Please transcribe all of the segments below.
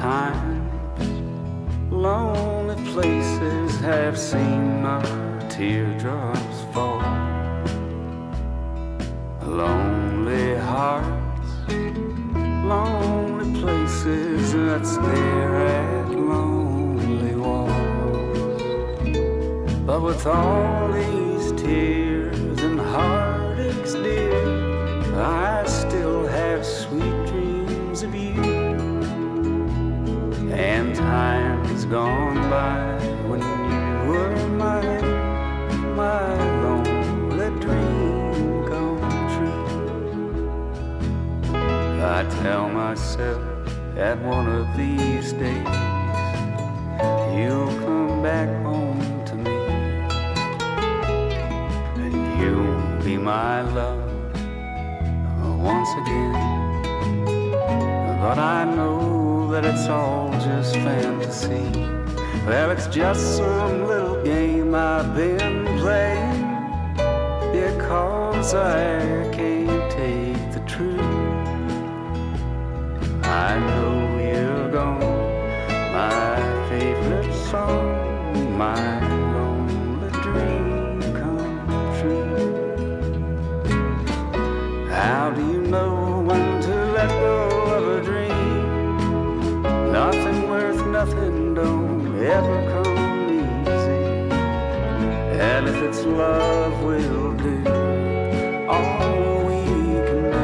times, lonely places have seen my teardrops fall. Lonely hearts, lonely places that stare at lonely walls. But with all these tears and heartaches, dear, I still have sweet dreams of you. And time's gone by when you were mine, my lonely dream come true. I tell myself that one of these days you'll come back home to me, and you'll be my love once again. But I know that it's all just fantasy. Well, it's just some little game I've been playing, because I can't take the truth. I know you're gone, my favorite song, my lonely dream come true. How do you know when to let go of a dream? Nothing worth nothing don't ever come easy. And if it's love, we'll do all we can do.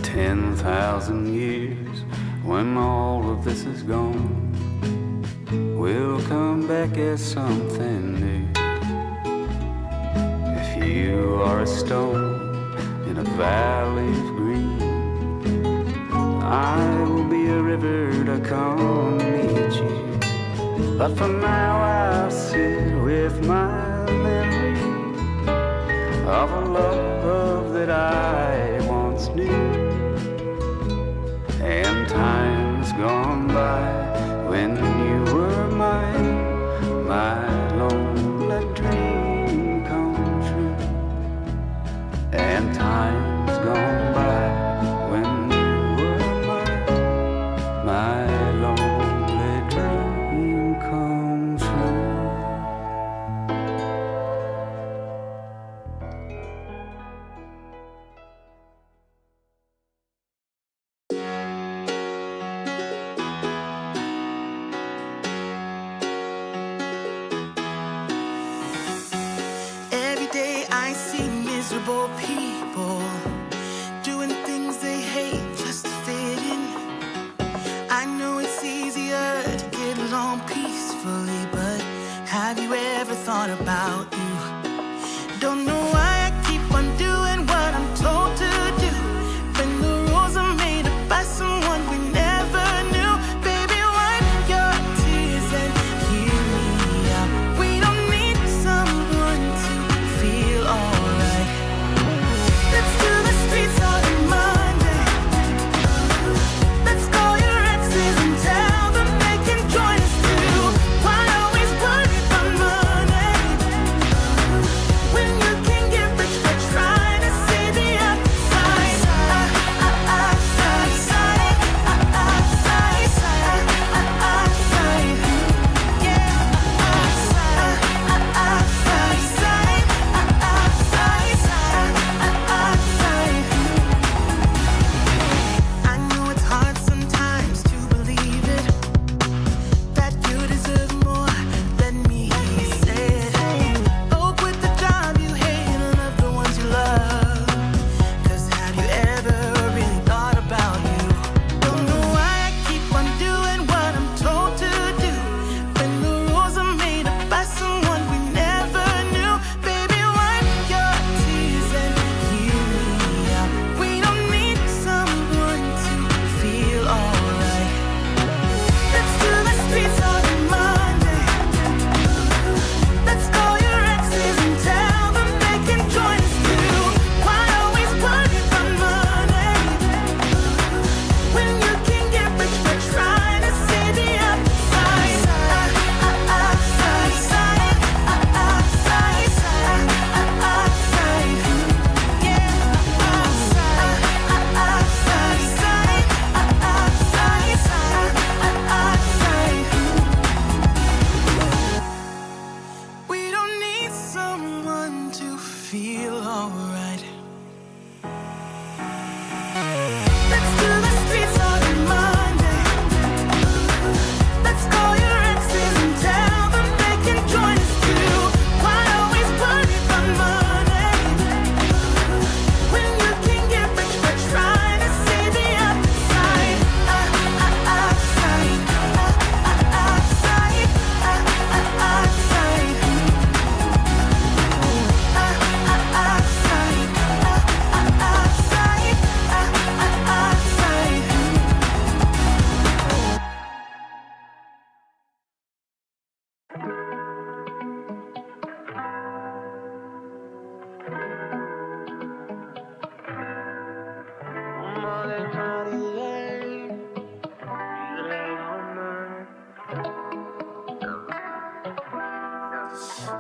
10,000 years, when all of this is gone, we'll come back as something new. If you are a stone in a valley of green, I will be a river to come meet you. But for now I'll sit with my memory of a love that I once knew. And time's gone by when you were mine, my lonely dream come true. And time's gone by when you were mine, my lonely dream come true. People doing things they hate just to fit in. I know it's easier to get along peacefully, but have you ever thought about you? Don't know why I keep on doing what I'm told to do, when the rules are made up by someone we never knew. Baby, wipe your tears and hear me out. We don't need someone to feel alright. Let's do the streets on Monday. Let's call your exes and tell them they can join us too. Why always worry about money?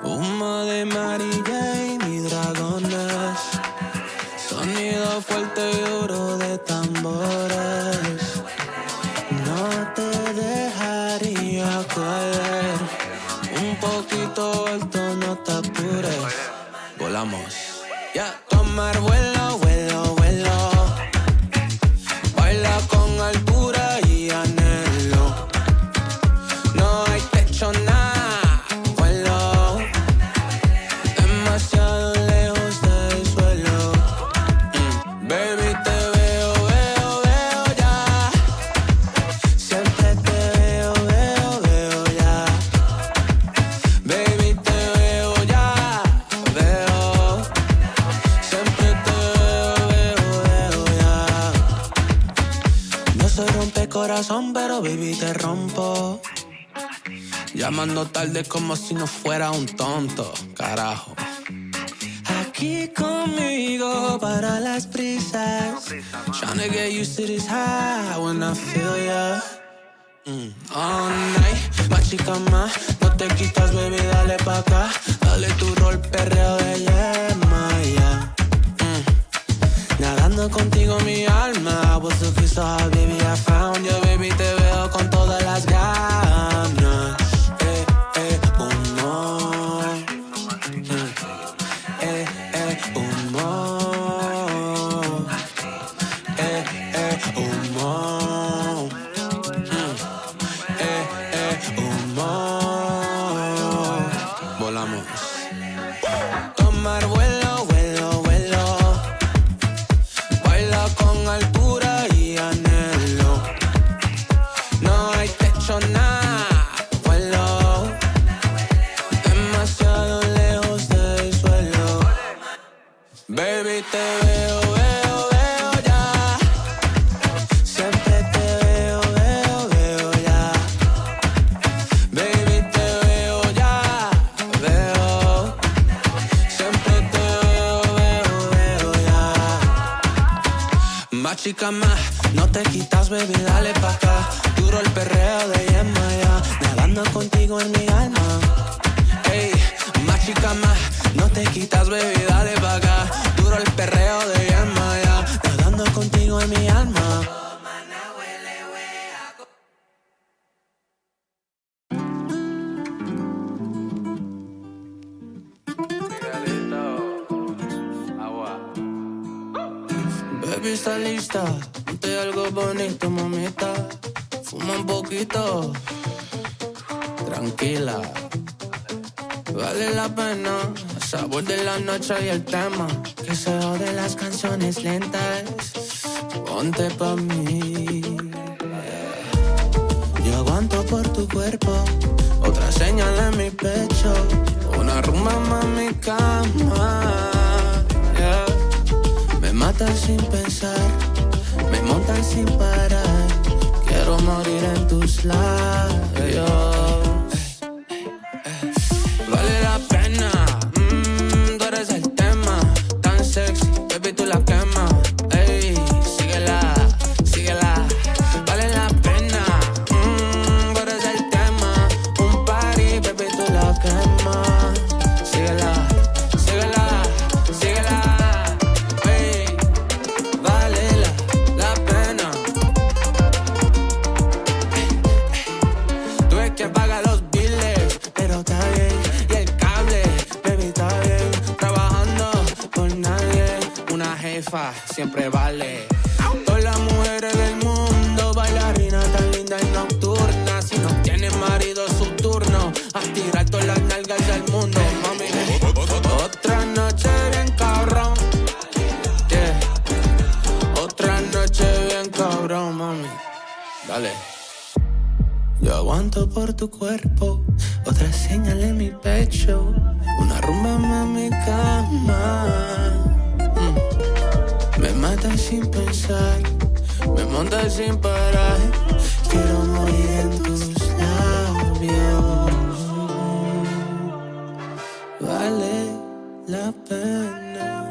Humo de María y mis dragones. Sonido fuerte y duro de tambores. No te dejaría caer. Un poquito alto, no te apures. Volamos. Ya. Tomar vuelo, vuelo, vuelo. Baila con altura y anhelo. No hay techo, nada. Vuelo. Demasiado lejos del suelo. Baby, te veo, veo, veo ya. Siempre te veo, veo, veo ya. Baby, te veo ya, veo. Siempre te veo, veo ya. No soy rompecorazón, pero baby, te rompo. Llamando tarde como si no fuera un tonto, carajo. Aquí conmigo para las prisas. Tryna get used to this high when I feel ya. All night, más chica más. No te quitas, baby, dale pa' acá. Dale tu rol, perreo de yema, yeah. Nadando contigo mi alma. Was looking so high, baby, I found you. Baby, te veo con todas las ganas. Humor. Humor. Humor. Humor. Volamos. Tomar vuelo, vuelo, vuelo. Baila con altura y anhelo. No hay techo, nada. Vuelo. Demasiado lejos del suelo. Baby, te veo, veo, veo ya. Siempre te veo, veo, veo ya. Baby, te veo ya, veo. Siempre te veo, veo, veo ya. Más chica más, no te quitas, baby, dale pa' acá. Duro el perreo de yema ya. Nadando contigo en mi alma. Ey, más chica más, no te quitas, baby, dale pa' acá. Duro el perreo de yema ya. Nadando contigo en mi alma. Baby, está lista, ponte algo bonito, mamita. Fuma un poquito, tranquila. Vale la pena, el sabor de la noche y el tema. Que se de las canciones lentas. Ponte pa' mí. Yo aguanto por tu cuerpo, otra señal en mi pecho. Una rumba, mami, cama. Yeah. Me matan sin pensar, me montan sin parar. Quiero morir en tus labios. Vale la pena, tú eres el tema. Tan sexy, baby, tú la quemas. Ey, síguela, síguela. Vale la pena, tú eres el tema. Un party, baby, tú la quemas. Síguela, síguela, síguela. Ey, vale la pena. Tú es que paga los biles, pero está bien. Y el cable, baby, está bien. Trabajando por nadie. Una jefa siempre vale. Todas las mujeres del mundo, bailarina tan linda y nocturna. Si no tienes marido, su turno. A tirar todas las nalgas del mundo, mami. Otra noche bien cabrón. Yeah. Otra noche bien cabrón, mami. Dale. Yo aguanto por tu cuerpo, otra señal en mi pecho. Una rumba, mami, cama. Me matan sin pensar, me montan sin parar. Quiero morir en tus labios. Vale la pena.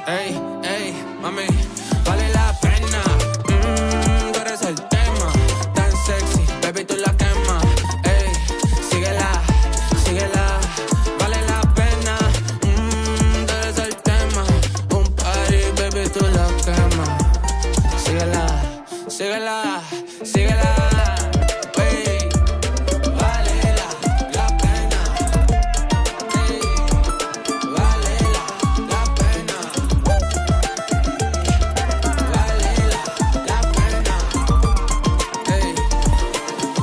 Ey, ey, mami, vale la pena. Tú eres el tema. Tan sexy, baby, tú la quemas. Ey, síguela, síguela. síguela, síguela. Ey, vale la pena. Ey, vale la pena. Vale la pena. Ey,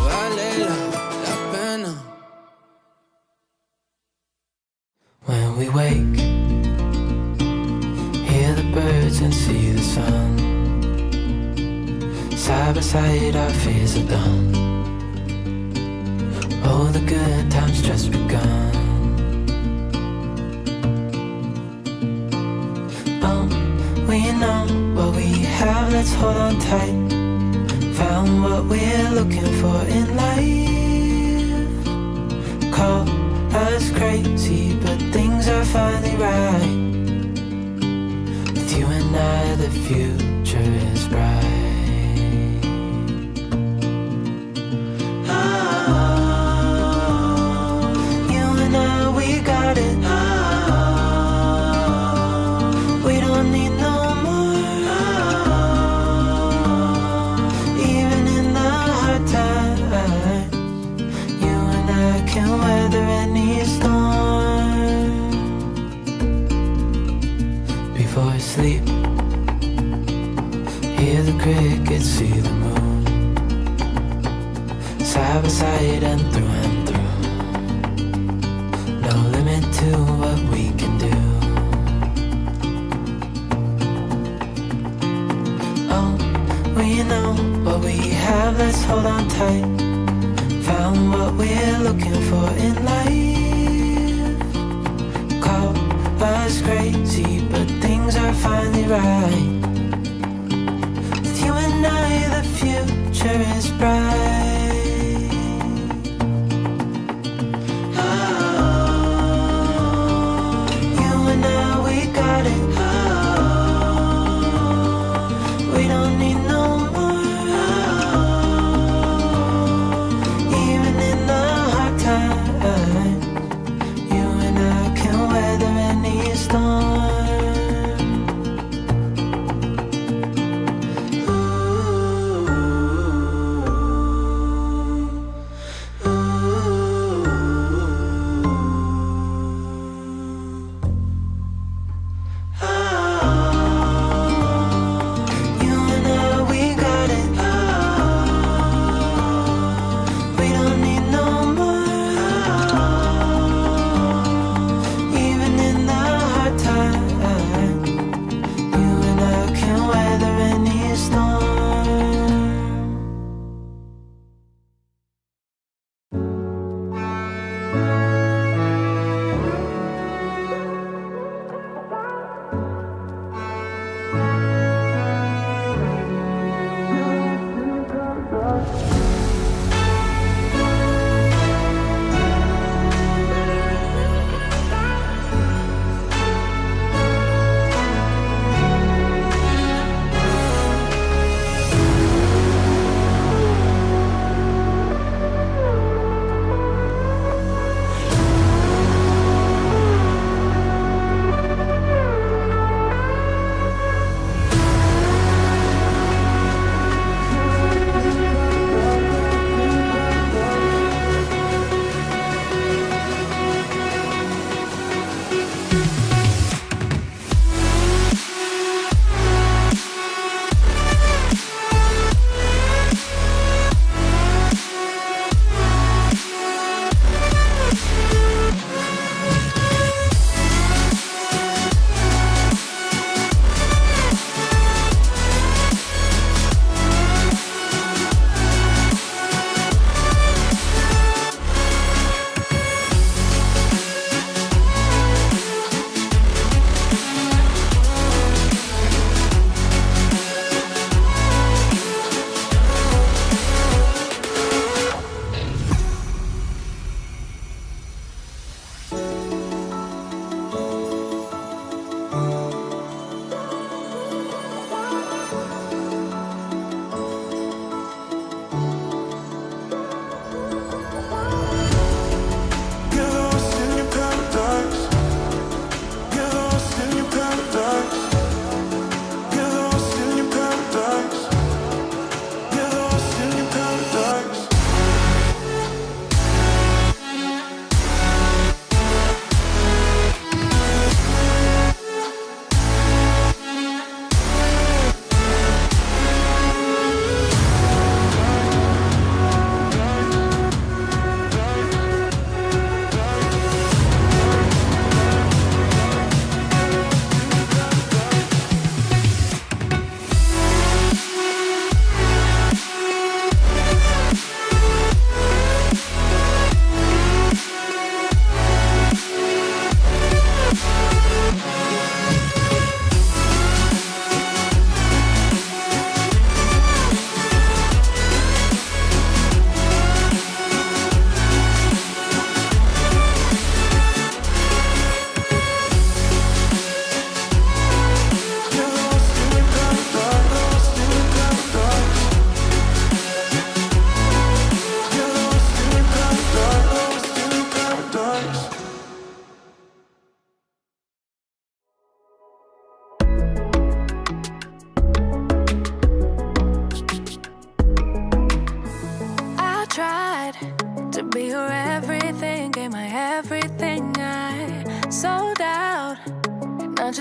vale la pena. When we wake, hear the birds and see the sun. Side by side our fears are done. Oh, the good times just begun. We know what we have, let's hold on tight. Found what we're looking for in life. Call us crazy, but things are finally right. With you and I, the future is bright. You and I, we got it. We don't need no more. Even in the hard times, you and I can weather any storm. Before sleep, hear the crickets, see the moon. Side by side and through. No limit to what we can do. Oh, we know what we have, let's hold on tight. Found what we're looking for in life. Call us crazy, but things are finally right. With you and I, the future is bright. You and I, we got it. We don't need no more. Even in the hard times, you and I can weather any storm.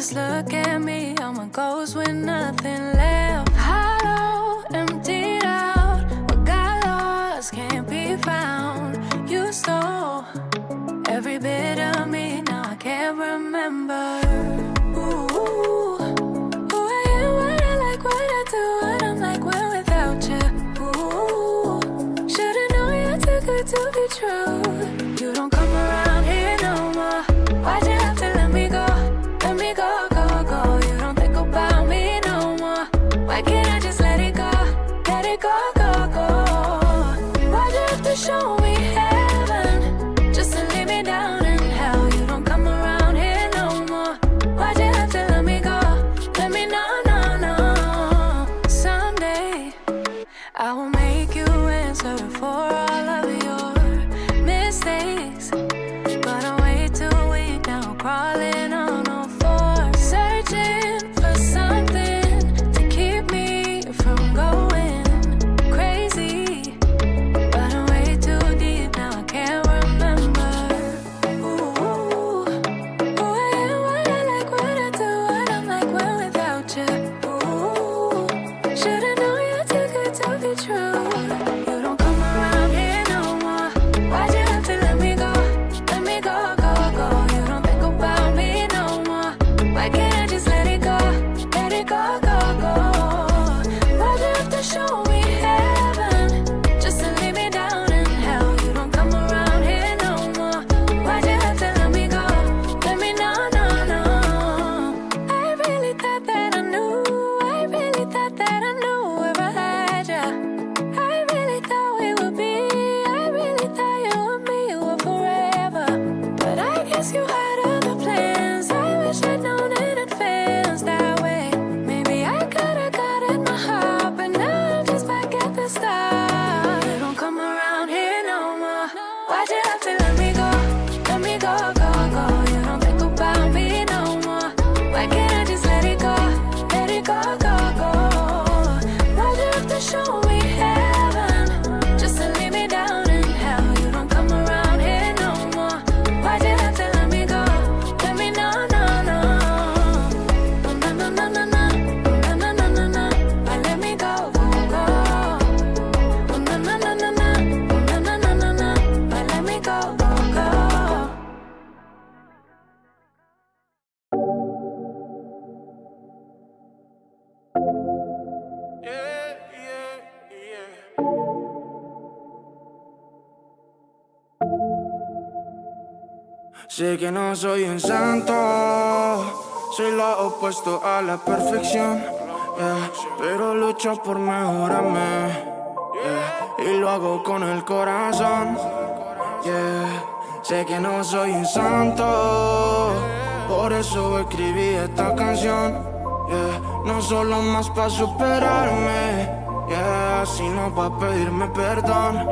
Just look at me, I'm a ghost with nothing left. Hollow, emptied out. What got lost can't be found. You stole every bit of me, now I can't remember. Ooh, who I am, what I like, what I do, what I'm like when without you. Ooh, should've known you're too good to be true. You don't come around here no more. Why'd you have to let me go? Let me go, go, go. You don't think about me no more. Why can't I just let it go? Let it go, go, go. Why'd you have to show me heaven just to leave me down in hell? You don't come around here no more. Why'd you have to let me go? Let me know, no, no. Someday I will make you answer for all of your mistakes. But I'm way too weak now, crawling on all fours, searching for something to keep me from going crazy. But I'm way too deep now, I can't remember. Ooh, who I am, what I like, what I do, what I'm like when without you. Ooh, should've known you're too good to be true. You don't come around here no more. Why'd you have to let me go? Let me go, go, go. You don't think about me no more. Why can't I just let it go? Let it go, go, go. Why'd you have to show me heaven just to leave me down in hell? You don't come around here no more. Why'd you have to let me go? Let me know, no, no. I really thought that I knew. I really thought that I knew if I had ya. I really thought we would be. I really thought you and me were forever. But I guess you had other plans. I wish I'd known in advance that way. Maybe I could've gotten my heart, but now I'm just back at the start. You don't come around here no more. Why'd you have to let me go? Let me go, go, go. You don't think about me no more. Why can't I just let it go? Let it go, go, go. Why'd you have to show me heaven just to leave me down in hell? You don't come around here no more. Why'd you have to let me go? Let me know, no, no. No, no, no, no, no, no. No, no, no, no, no. Why let me go, go, go? No, no, no, no, no, no. No, no, no, no, no. Why let me go, go, go? Yeah, yeah, yeah. Sé que no soy un santo, soy lo opuesto a la perfección, yeah, pero lucho por mejorarme, yeah, y lo hago con el corazón, yeah. Sé que no soy un santo, por eso escribí esta canción, yeah. No solo más para superarme, yeah, sino para pedirme perdón.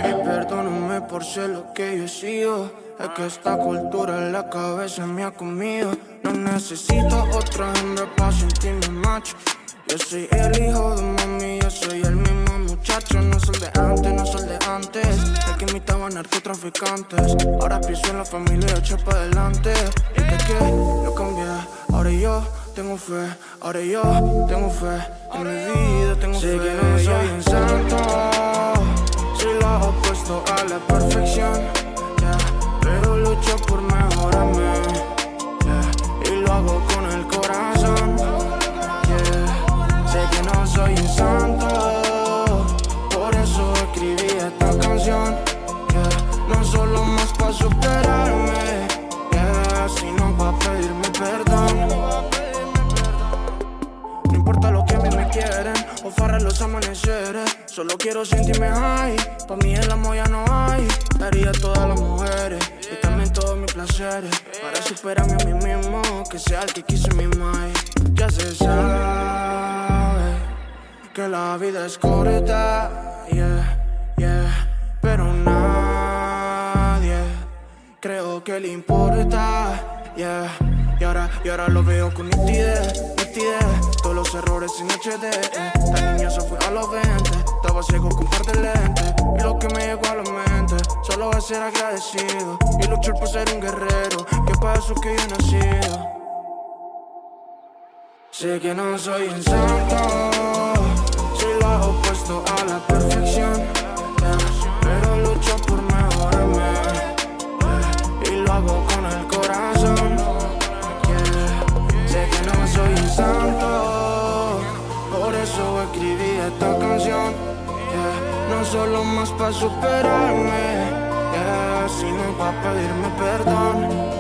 Y perdóname por ser lo que yo he sido. Es que esta cultura en la cabeza me ha comido. No necesito otra hembra para sentirme macho. Yo soy el hijo de mami, yo soy el mismo muchacho. No soy de antes, no soy de antes. El que imitaba a narcotraficantes. Ahora pienso en la familia y echo para adelante. Y es que yo cambié, ahora yo tengo fe. Ahora yo tengo fe, en mi vida tengo fe. Sé que no soy un santo, soy lo opuesto a la perfección, yeah, pero lucho por mejorarme, yeah, y lo hago con el corazón, yeah. Sé que no soy un santo, por eso escribí esta canción, yeah. No solo más para superarme, yeah, sino para pedirme perdón. No importa lo que a mí me quieren o farra los amaneceres, solo quiero sentirme high. Pa' mí el amor ya no hay. Daría a todas las mujeres y también todos mis placeres para superarme a mí mismo, que sea el que quiso mi mind. Ya se sabe que la vida es corta, yeah, yeah, pero nadie creo que le importa, yeah. Y Y ahora lo veo con nitidez, nitidez. Todos los errores en HD. La niña se fue a los 20. Estaba ciego con par de lentes. Y lo que me llegó a la mente solo es ser agradecido y luchar por ser un guerrero, que para eso que yo he nacido. Sé que no soy un santo, soy lo opuesto a la perfección, pero lucho por mejorarme, y lo hago con el corazón. Sé que no soy un santo, por eso escribí esta canción. No solo más para superarme, sino para pedirme perdón.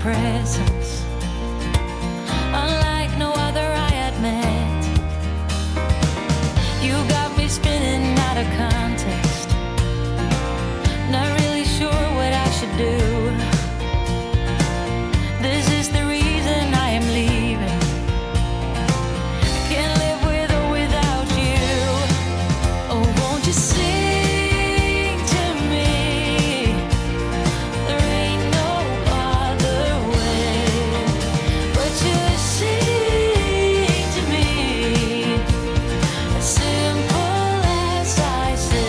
presence, unlike no other I had met. You got me spinning out of context, not really sure what I should do. This is the reason I am leaving. Can't live with or without you. Oh, won't you sing to me? There ain't no other way but you sing to me. As simple as I say.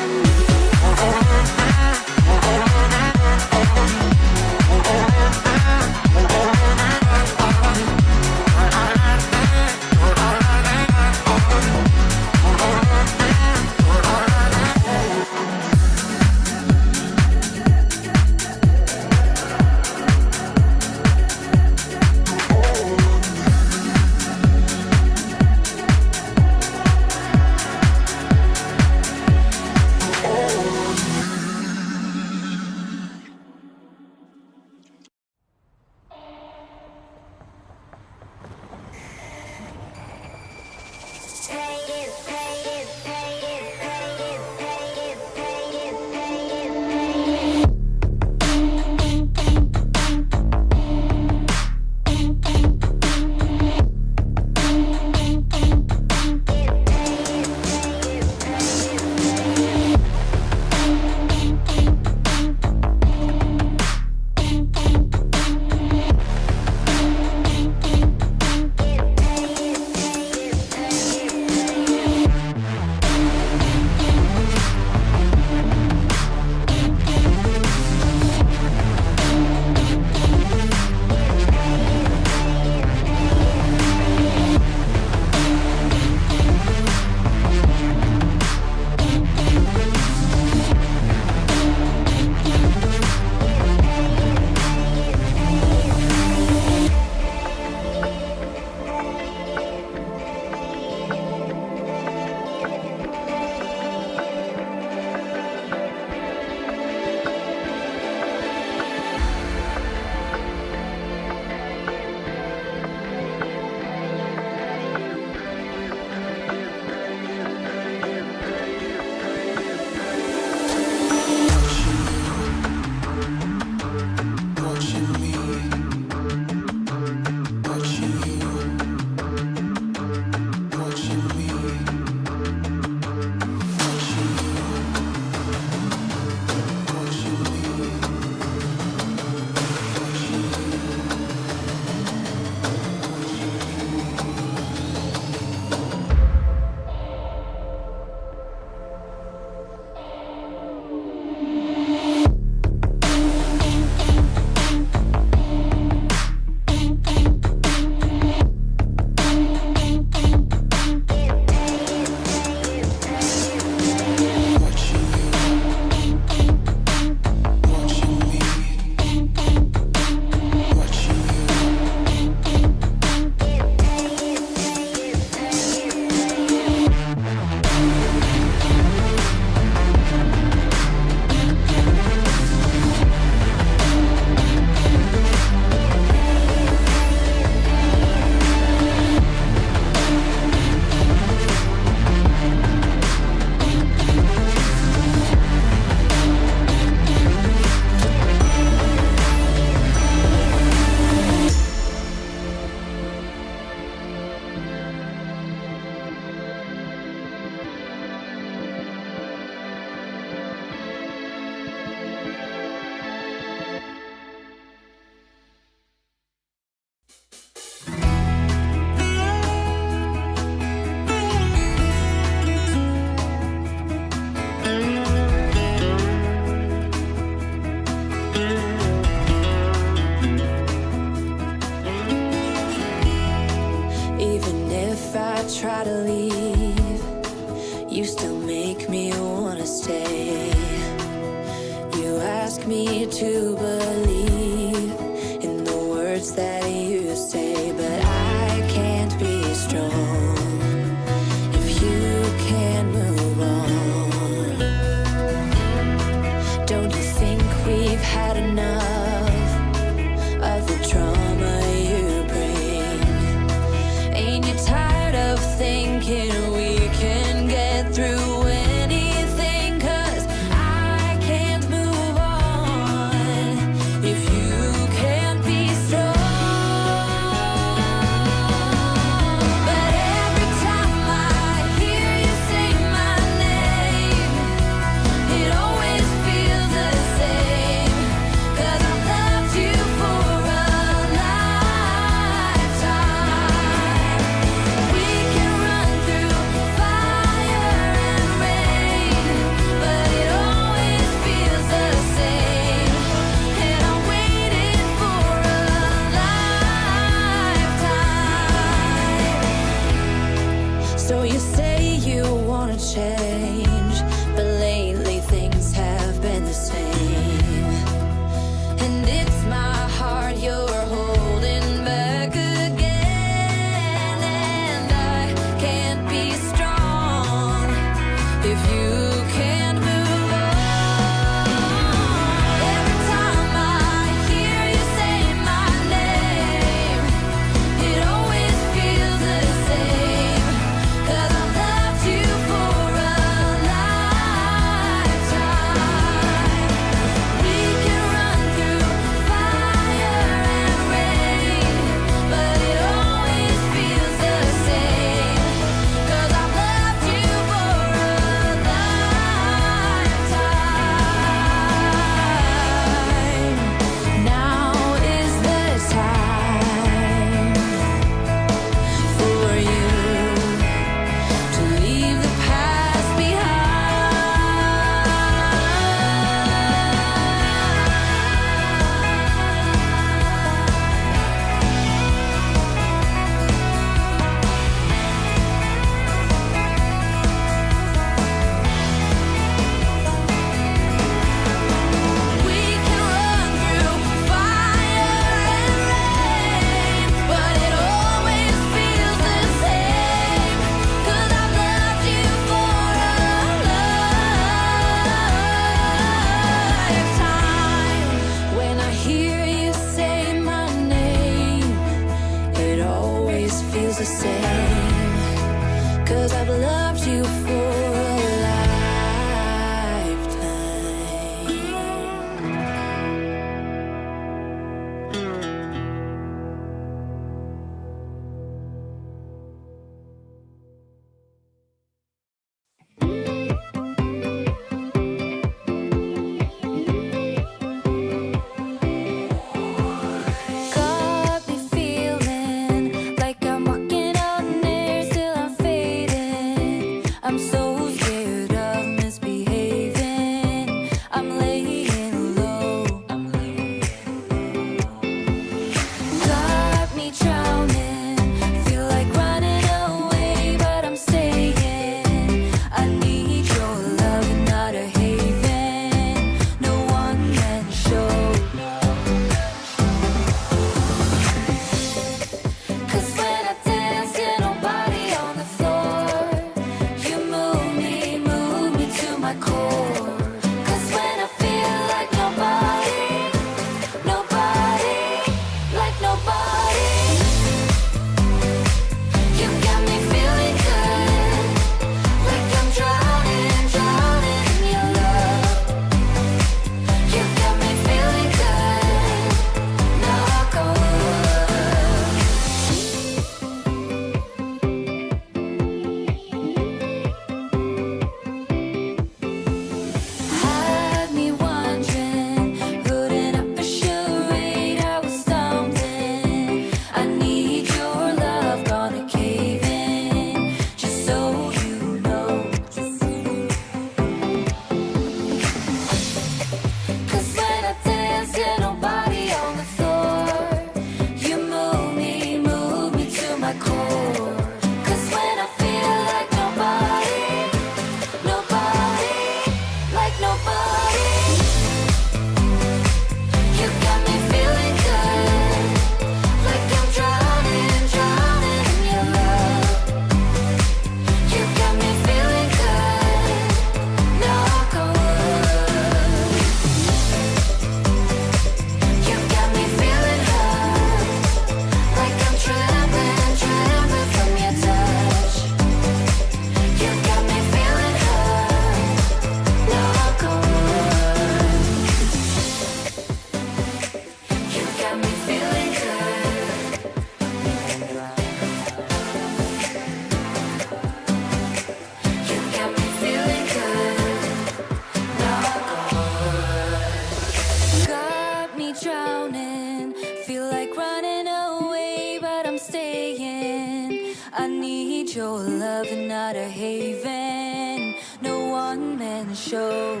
drowning. Feel like running away, but I'm staying. I need your love and not a haven. No one-man show.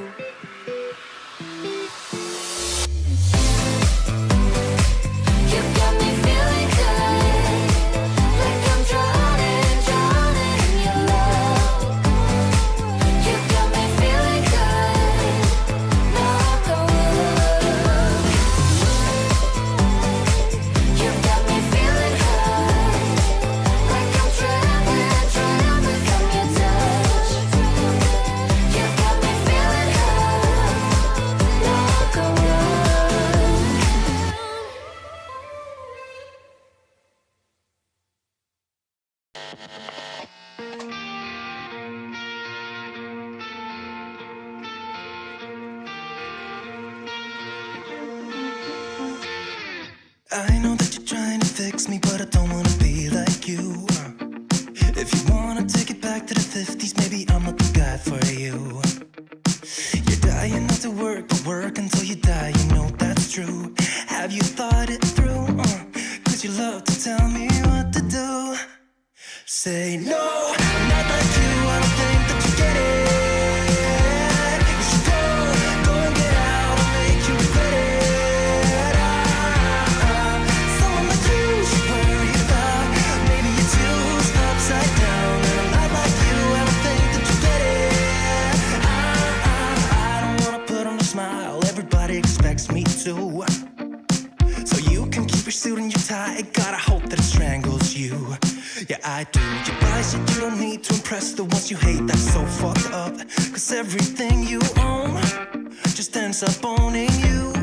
You got me feeling good, like I'm drowning, drowning in your love. You got me feeling good, knock on wood. You got me feeling good, like I'm trembling, trembling from your touch. You got me feeling good, knock on wood. I know that you're trying to fix me, but I don't wanna be like you. If you wanna take it back to the 50s, maybe I'm not the guy for you. You're dying not to work, but work until you die, you know that's true. Have you thought it through? Cause you love to tell me what to do. Say no, I'm not like you, I don't think that you get it. You should go and get out and make you regret it. Someone like you should worry about. Maybe your two's upside down. And I'm not like you, I don't think that you get it. I don't wanna put on a smile, everybody expects me to. So you can keep your suit and your tie, gotta hope that it strangles you. Yeah, I do. You buy shit you don't need to impress the ones you hate, that's so fucked up. Cause everything you own just ends up owning you.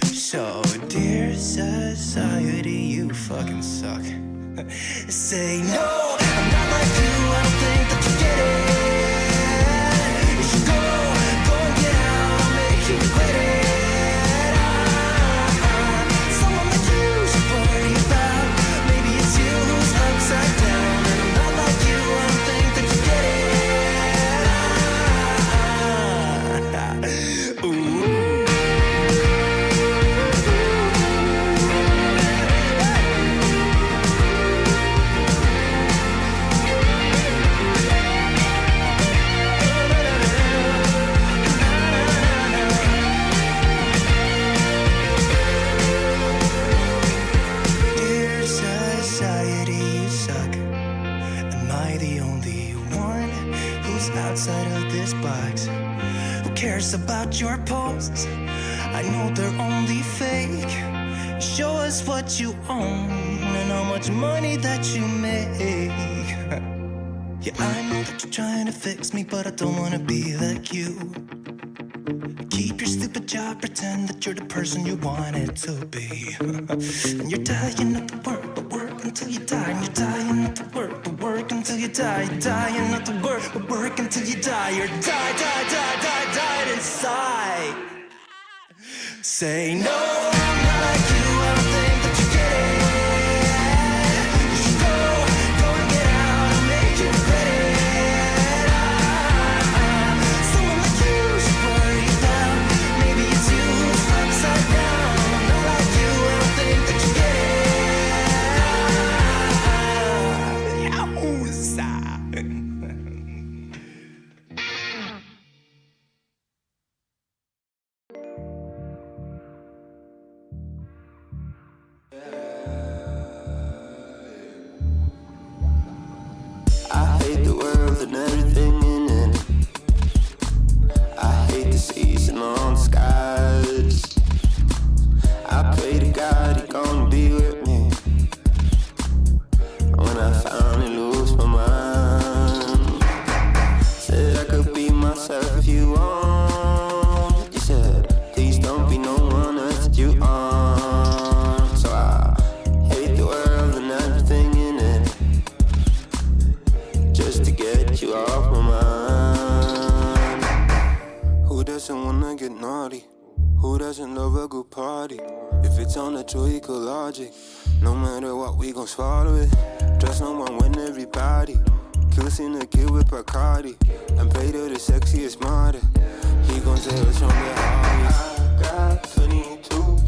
So, dear society, you fucking suck. Say no, I'm not like you, I don't think that you get it. You should go and get out, I'll make you regret it. Someone like you should worry about. Maybe it's you who's upside down. And I'm not like you, I don't think that you get it. Ooh. Dear society, you suck. Am I the only one who's outside of this box? Who cares about your posts? I know they're only fake. Show us what you own and how much money that you make. Yeah, I know that you're trying to fix me, but I don't wanna be like you. Keep your stupid job, pretend that you're the person you wanted to be. And you're dying not to work, but work until you die. And you're dying not to work, but work until you die. You're dying not to work, but work until you die. You're died inside. Say no, I'm not like you, I don't think that you get it. You should go and get out and make you regret it. Someone like you should worry about. Maybe it's you who's upside down. I'm not like you, I don't think that you get it. Yahoo-za. I hate the world and everything in it. I hate the season on the skies. I pray to God he gonna be with me when I finally lose my mind. Said I could be myself if you want. You said please don't be no one else that you are. So I hate the world and everything in it, just to get you off my mind. Who doesn't wanna get naughty? Who doesn't love a good party? If it's on a true equal logic, no matter what we gon' swallow it. Trust no one when everybody kills in a kid with Bacardi and pray to the sexiest model. He gon' say what's on the hobby. I got 22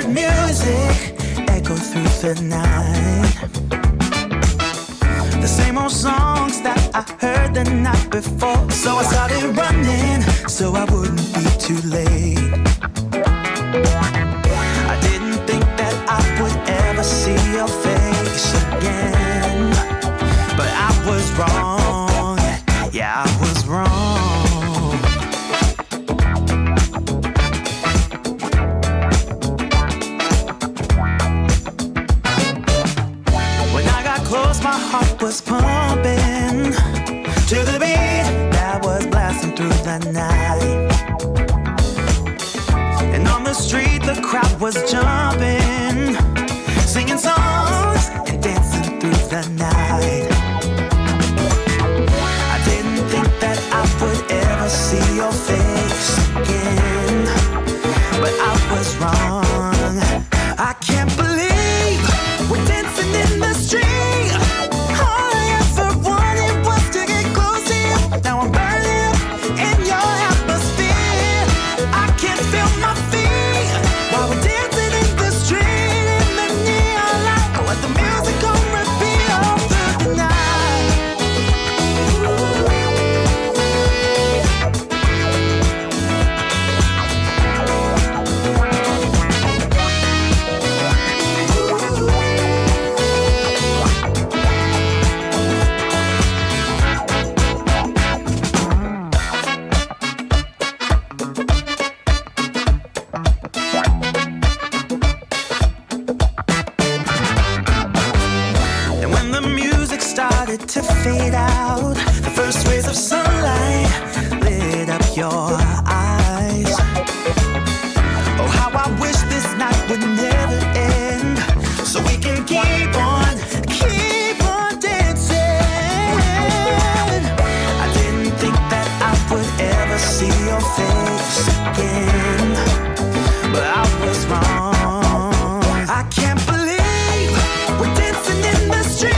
music echo through the night. The same old songs that I heard the night before. So I started running so I wouldn't be too late. I didn't think that I would ever see your face again, but I was wrong. Yeah, I was wrong. Close, my heart was pumping to the beat that was blasting through the night. And on the street, the crowd was jumping, singing songs and dancing through the night. I didn't think that I would ever see your face again, but I was wrong. I can't believe we're dancing in the street. To fade out, the first rays of sunlight lit up your eyes. Oh, how I wish this night would never end, so we can keep on dancing. I didn't think that I would ever see your face again, but I was wrong. I can't believe we're dancing in the street.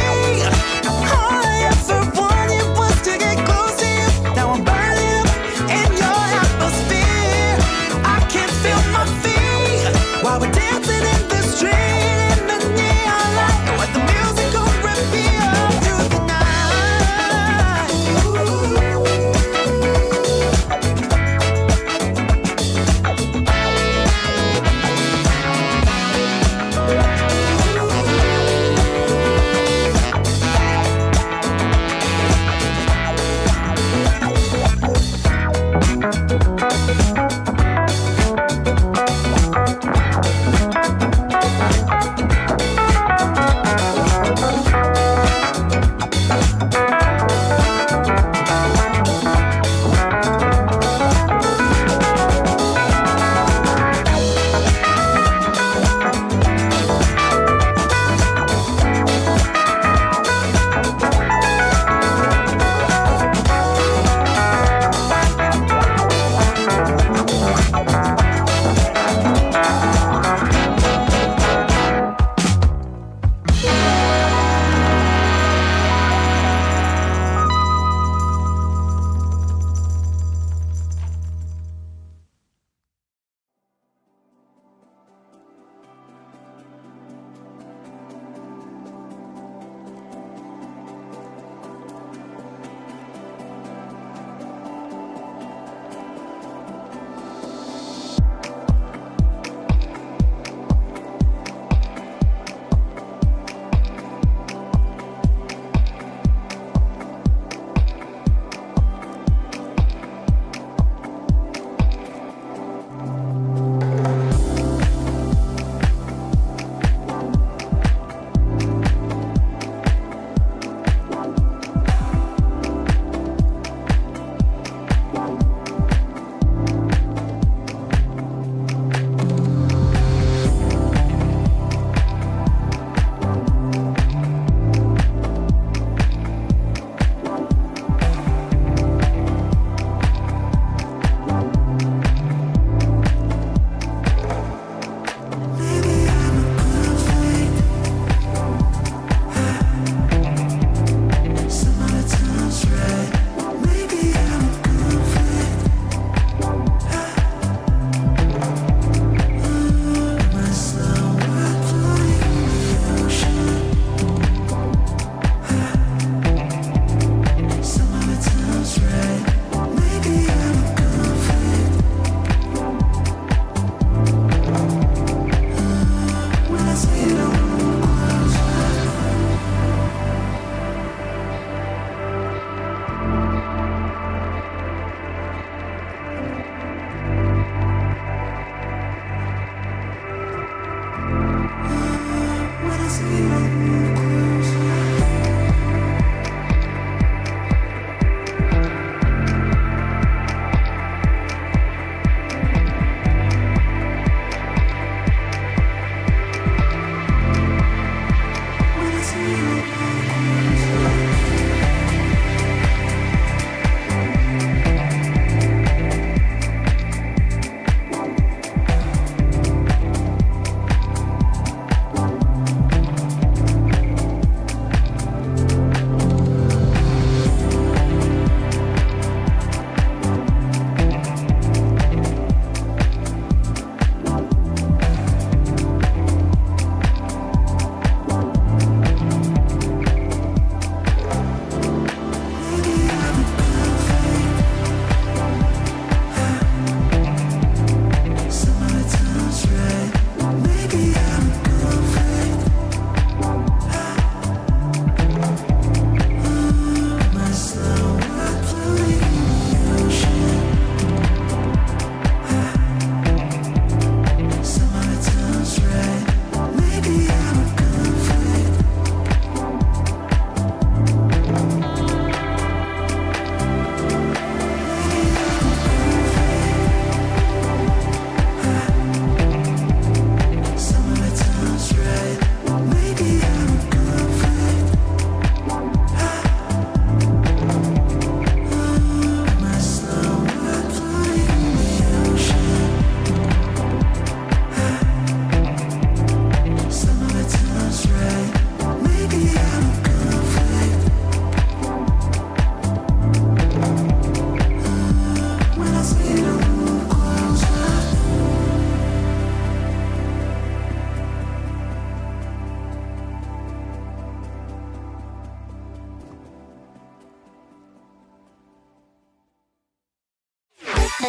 While we're dancing in the street in the neon light.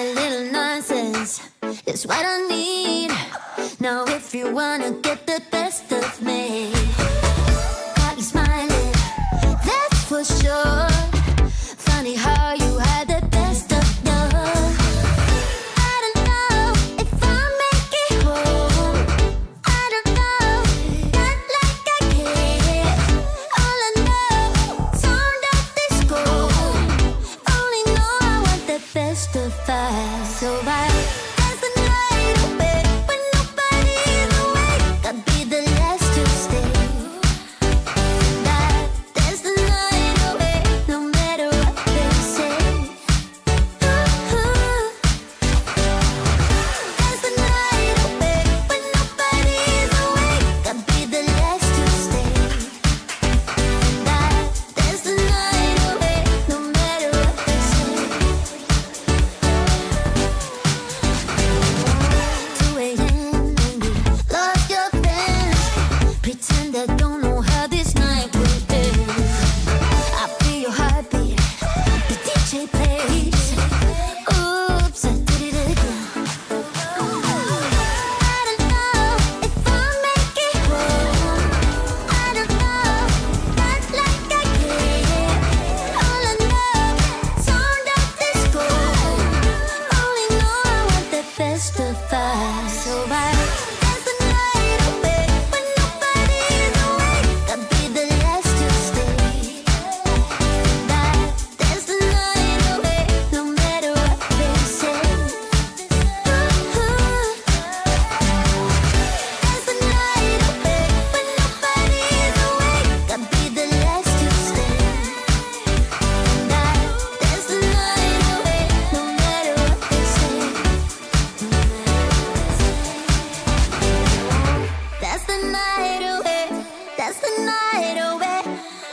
A little nonsense is what I need. Now if you wanna get the best of me, got you smiling, that's for sure. Funny how you had the best of love. I don't know if I'll make it home. I don't know, not like I care. All I know, turned up this gold. Only know I want the best of us. So I dance the night away when nobody's awake. I'll be the last to stay. Dance the night away, no matter what they say. Dance the night away when nobody's awake. I'll be the last to stay. Dance the night away, no matter what they say. 2 a.m. and you lost your friends. Pretend I don't know how this night will end. I feel your heartbeat, the DJ plays. Oops, I did it again. I don't know if I'll make it home. I don't know, not like I care. All I know, turned up this gold. Only know I want the best of us. So I dance the night away when nobody's awake. I'll be the last to stay. Dance the night away, no matter what they say. Dance the night away when nobody's awake. I'll be the last to stay. Dance the night away, no matter what they say. That's the night away. That's the night away.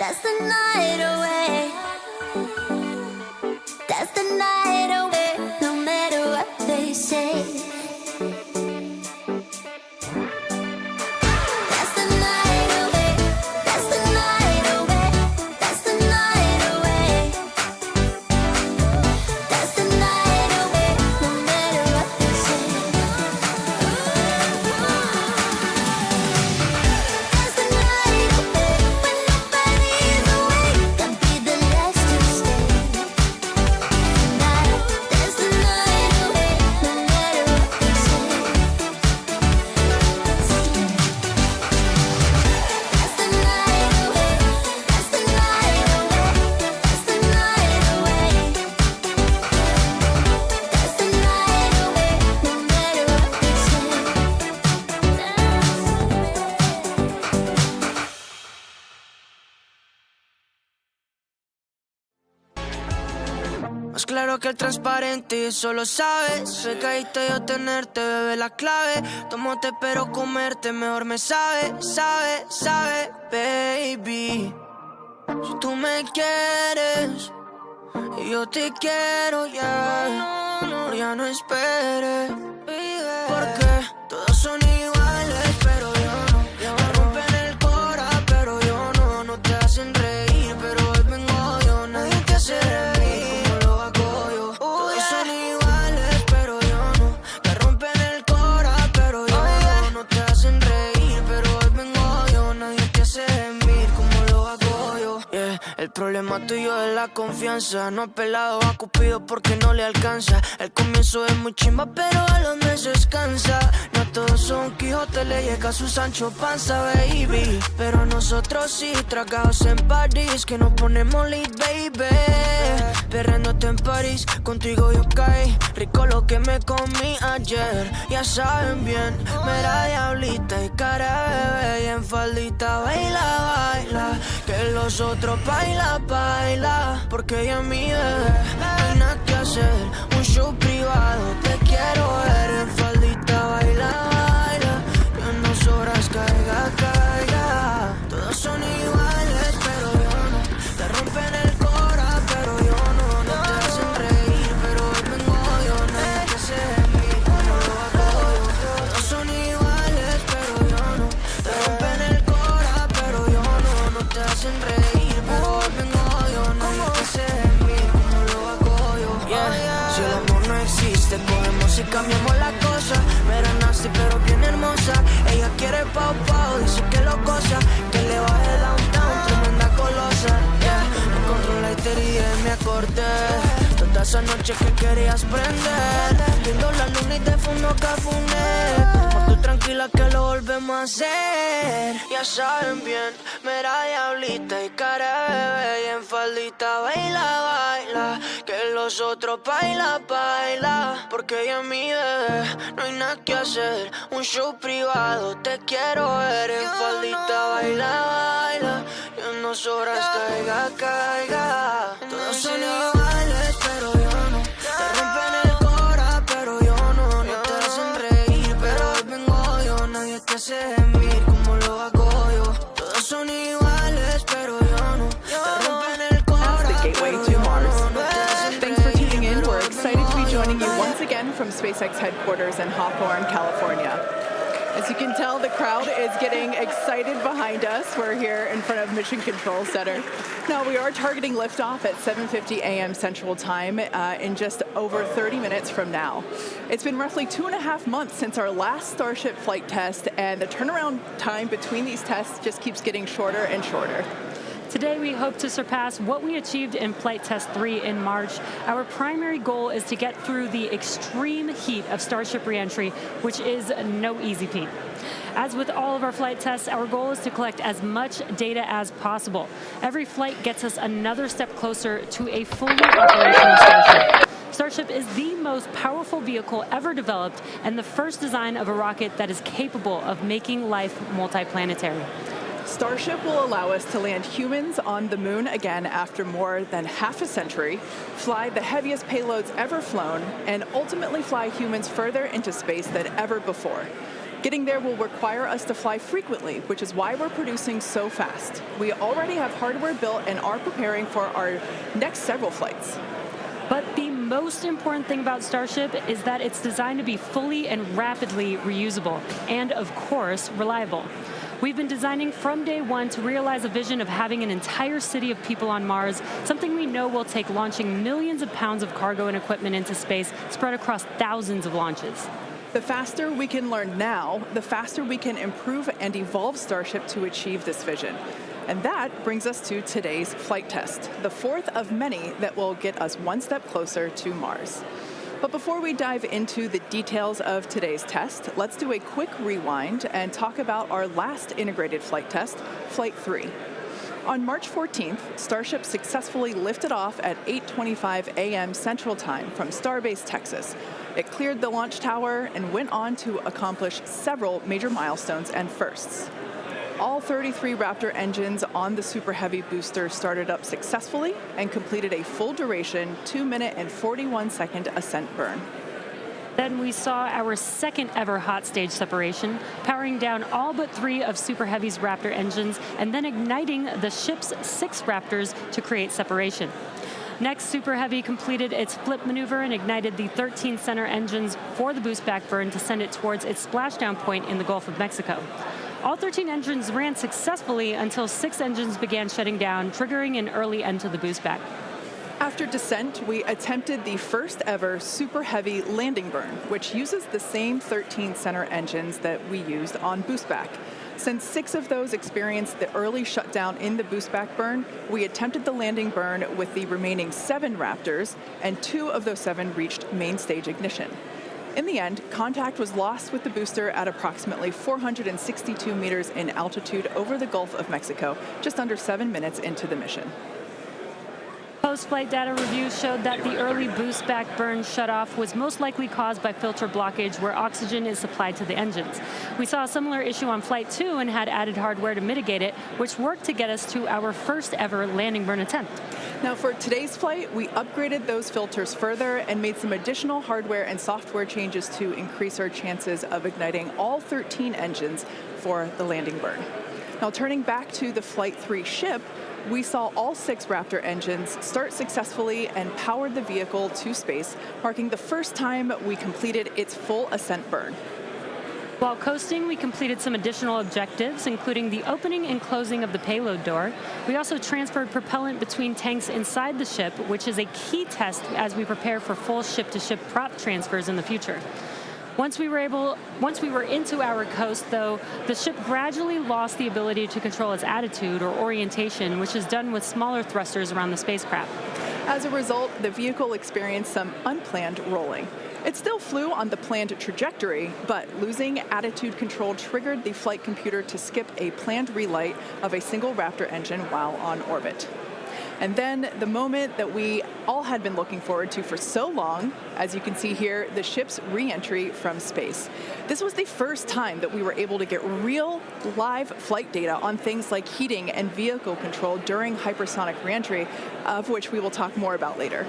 That's the night away. That's the night away, no matter what they say. That's the night away. That's the night away. That's the night away. That's the night away, no matter what they say. That's the night away when nobody's awake. I'll be the last to stay. That's the night away, no matter what they say. That's the night away. That's the night away. That's the night away. That's the night away, no matter what they say. Más claro que el transparente y eso lo sabes. Sé caíste yo tenerte, bebé, la clave. Tómate pero comerte mejor me sabe, sabe, sabe, baby. Si tú me quieres y yo te quiero, ya. No, ya no esperes. Porque todos son iguales, pero yo no. Me rompen el cora, pero yo no. No te hacen reír, pero hoy vengo yo. Nadie te hace reír como lo hago yo. Todos son iguales, pero yo no. Me rompen el cora, pero yo no. No te hacen reír, pero hoy vengo yo. Nadie te hace reír como lo hago yo. Yeah. El problema tuyo es la confianza. No ha pelado a Cupido porque no le alcanza. El comienzo es muy chimba, pero a los meses cansa. No todos son Quijote, le llega su Sancho Panza, baby. Pero nosotros sí, tragados en París, que nos ponemos lit, baby. Perreándote en París, contigo yo caí. Rico lo que me comí ayer. Ya saben bien, mera diablita y cara de bebé. Y en faldita baila, baila. Que los otros baila, baila. Porque ella es mi bebé, no hay nada que hacer. Un show privado, te quiero ver. En faldita baila, baila. Que en 2 horas caiga, caiga. Todos son iguales, pero yo no. Te rompen el cora, pero yo no. No te hacen reír, pero hoy vengo yo. Nadie te hace reír como lo hago yo. Todos son iguales, pero yo no. Te rompen el cora, pero yo no. No te hacen reír, pero hoy vengo yo. Nadie te hace reír como lo hago yo. Yeah. Si el amor no existe, cambiamos la cosa. Mira, nasty, pero bien hermosa. Ella quiere pau pau, dice que lo goza. Que le baje downtown, tremenda colosa. Yeah, encontré un lighter y me acordé. Todas esas noches que querías prender. Viendo la luna y de fondo cafuné. Por tú tranquila que lo volvemos a hacer. Ya saben bien, mira diablita y cara de bebé. Y en faldita baila, baila. Que los otros baila, baila. Porque ella es mi bebé, no hay nada que hacer. Un show privado, te quiero ver. En faldita baila, baila. Y en 2 horas caiga, caiga. Todos son iguales, pero yo no. Te rompen el cora, pero yo no. No te hacen reír, pero hoy vengo yo. Nadie te hace gemir como lo hago yo. Todos son iguales, pero yo no. Te rompen el cora, As the gateway pero to yo Mars. no. Thanks for tuning in. We're excited to be joining you once again from SpaceX headquarters in Hawthorne, California. As you can tell, the crowd is getting excited behind us. We're here in front of Mission Control Center. Now, we are targeting liftoff at 7:50 a.m. Central Time in just over 30 minutes from now. It's been roughly 2.5 months since our last Starship flight test, and the turnaround time between these tests just keeps getting shorter and shorter. Today, we hope to surpass what we achieved in Flight Test 3 in March. Our primary goal is to get through the extreme heat of Starship reentry, which is no easy feat. As with all of our flight tests, our goal is to collect as much data as possible. Every flight gets us another step closer to a fully operational Starship. Starship is the most powerful vehicle ever developed and the first design of a rocket that is capable of making life multiplanetary. Starship will allow us to land humans on the moon again after more than half a century, fly the heaviest payloads ever flown, and ultimately fly humans further into space than ever before. Getting there will require us to fly frequently, which is why we're producing so fast. We already have hardware built and are preparing for our next several flights. But the most important thing about Starship is that it's designed to be fully and rapidly reusable and, of course, reliable. We've been designing from day one to realize a vision of having an entire city of people on Mars, something we know will take launching millions of pounds of cargo and equipment into space spread across thousands of launches. The faster we can learn now, the faster we can improve and evolve Starship to achieve this vision. And that brings us to today's flight test, the fourth of many that will get us one step closer to Mars. But before we dive into the details of today's test, let's do a quick rewind and talk about our last integrated flight test, Flight 3. On March 14th, Starship successfully lifted off at 8:25 a.m. Central Time from Starbase, Texas. It cleared the launch tower and went on to accomplish several major milestones and firsts. All 33 Raptor engines on the Super Heavy booster started up successfully and completed a full duration 2-minute and 41-second ascent burn. Then we saw our second ever hot stage separation, powering down all but 3 of Super Heavy's Raptor engines and then igniting the ship's 6 Raptors to create separation. Next, Super Heavy completed its flip maneuver and ignited the 13 center engines for the boost back burn to send it towards its splashdown point in the Gulf of Mexico. All 13 engines ran successfully until 6 engines began shutting down, triggering an early end to the boost back. After descent, we attempted the first ever Super Heavy landing burn, which uses the same 13 center engines that we used on boostback. Since 6 of those experienced the early shutdown in the boostback burn, we attempted the landing burn with the remaining 7 Raptors, and 2 of those 7 reached main stage ignition. In the end, contact was lost with the booster at approximately 462 meters in altitude over the Gulf of Mexico, just under 7 minutes into the mission. Post-flight data reviews showed that the early boost back burn shutoff was most likely caused by filter blockage where oxygen is supplied to the engines. We saw a similar issue on Flight 2 and had added hardware to mitigate it, which worked to get us to our first ever landing burn attempt. Now for today's flight, we upgraded those filters further and made some additional hardware and software changes to increase our chances of igniting all 13 engines for the landing burn. Now turning back to the Flight 3 ship, we saw all 6 Raptor engines start successfully and powered the vehicle to space, marking the first time we completed its full ascent burn. While coasting, we completed some additional objectives, including the opening and closing of the payload door. We also transferred propellant between tanks inside the ship, which is a key test as we prepare for full ship-to-ship prop transfers in the future. Once we were into our coast, though, the ship gradually lost the ability to control its attitude or orientation, which is done with smaller thrusters around the spacecraft. As a result, the vehicle experienced some unplanned rolling. It still flew on the planned trajectory, but losing attitude control triggered the flight computer to skip a planned relight of a single Raptor engine while on orbit. And then the moment that we all had been looking forward to for so long, as you can see here, the ship's re-entry from space. This was the first time that we were able to get real live flight data on things like heating and vehicle control during hypersonic re-entry, of which we will talk more about later.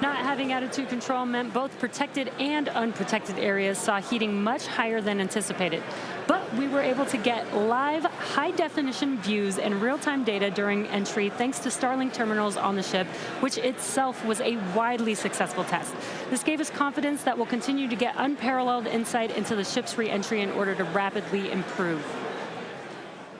Not having attitude control meant both protected and unprotected areas saw heating much higher than anticipated. But we were able to get live, high-definition views and real-time data during entry thanks to Starlink terminals on the ship, which itself was a widely successful test. This gave us confidence that we'll continue to get unparalleled insight into the ship's re-entry in order to rapidly improve.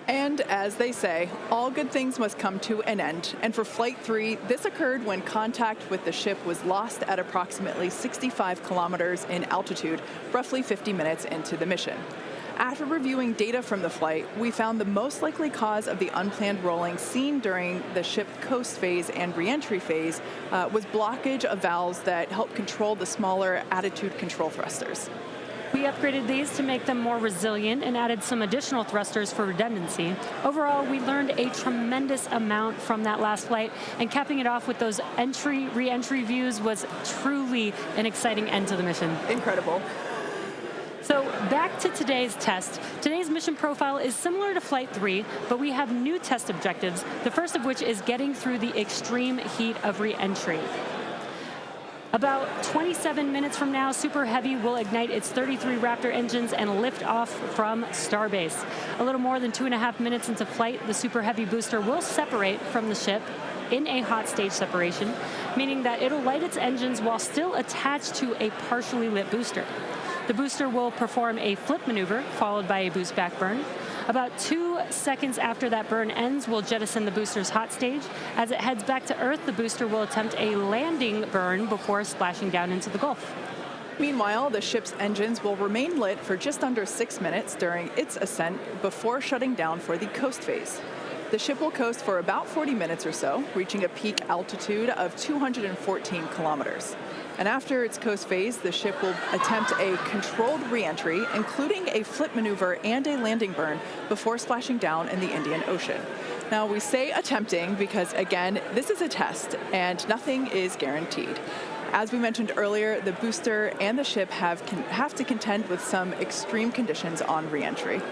And as they say, all good things must come to an end. And for Flight 3, this occurred when contact with the ship was lost at approximately 65 kilometers in altitude, roughly 50 minutes into the mission. After reviewing data from the flight, we found the most likely cause of the unplanned rolling seen during the ship coast phase and re-entry phase was blockage of valves that help control the smaller attitude control thrusters. We upgraded these to make them more resilient and added some additional thrusters for redundancy. Overall, we learned a tremendous amount from that last flight, and capping it off with those re-entry views was truly an exciting end to the mission. Incredible. So back to today's test. Today's mission profile is similar to Flight 3, but we have new test objectives, the first of which is getting through the extreme heat of re-entry. About 27 minutes from now, Super Heavy will ignite its 33 Raptor engines and lift off from Starbase. A little more than 2.5 minutes into flight, the Super Heavy booster will separate from the ship in a hot stage separation, meaning that it'll light its engines while still attached to a partially lit booster. The booster will perform a flip maneuver, followed by a boost back burn. About 2 seconds after that burn ends, we'll jettison the booster's hot stage. As it heads back to Earth, the booster will attempt a landing burn before splashing down into the Gulf. Meanwhile, the ship's engines will remain lit for just under 6 minutes during its ascent before shutting down for the coast phase. The ship will coast for about 40 minutes or so, reaching a peak altitude of 214 kilometers. And after its coast phase, the ship will attempt a controlled re-entry, including a flip maneuver and a landing burn, before splashing down in the Indian Ocean. Now, we say attempting because, again, this is a test, and nothing is guaranteed. As we mentioned earlier, the booster and the ship have to contend with some extreme conditions on re-entry.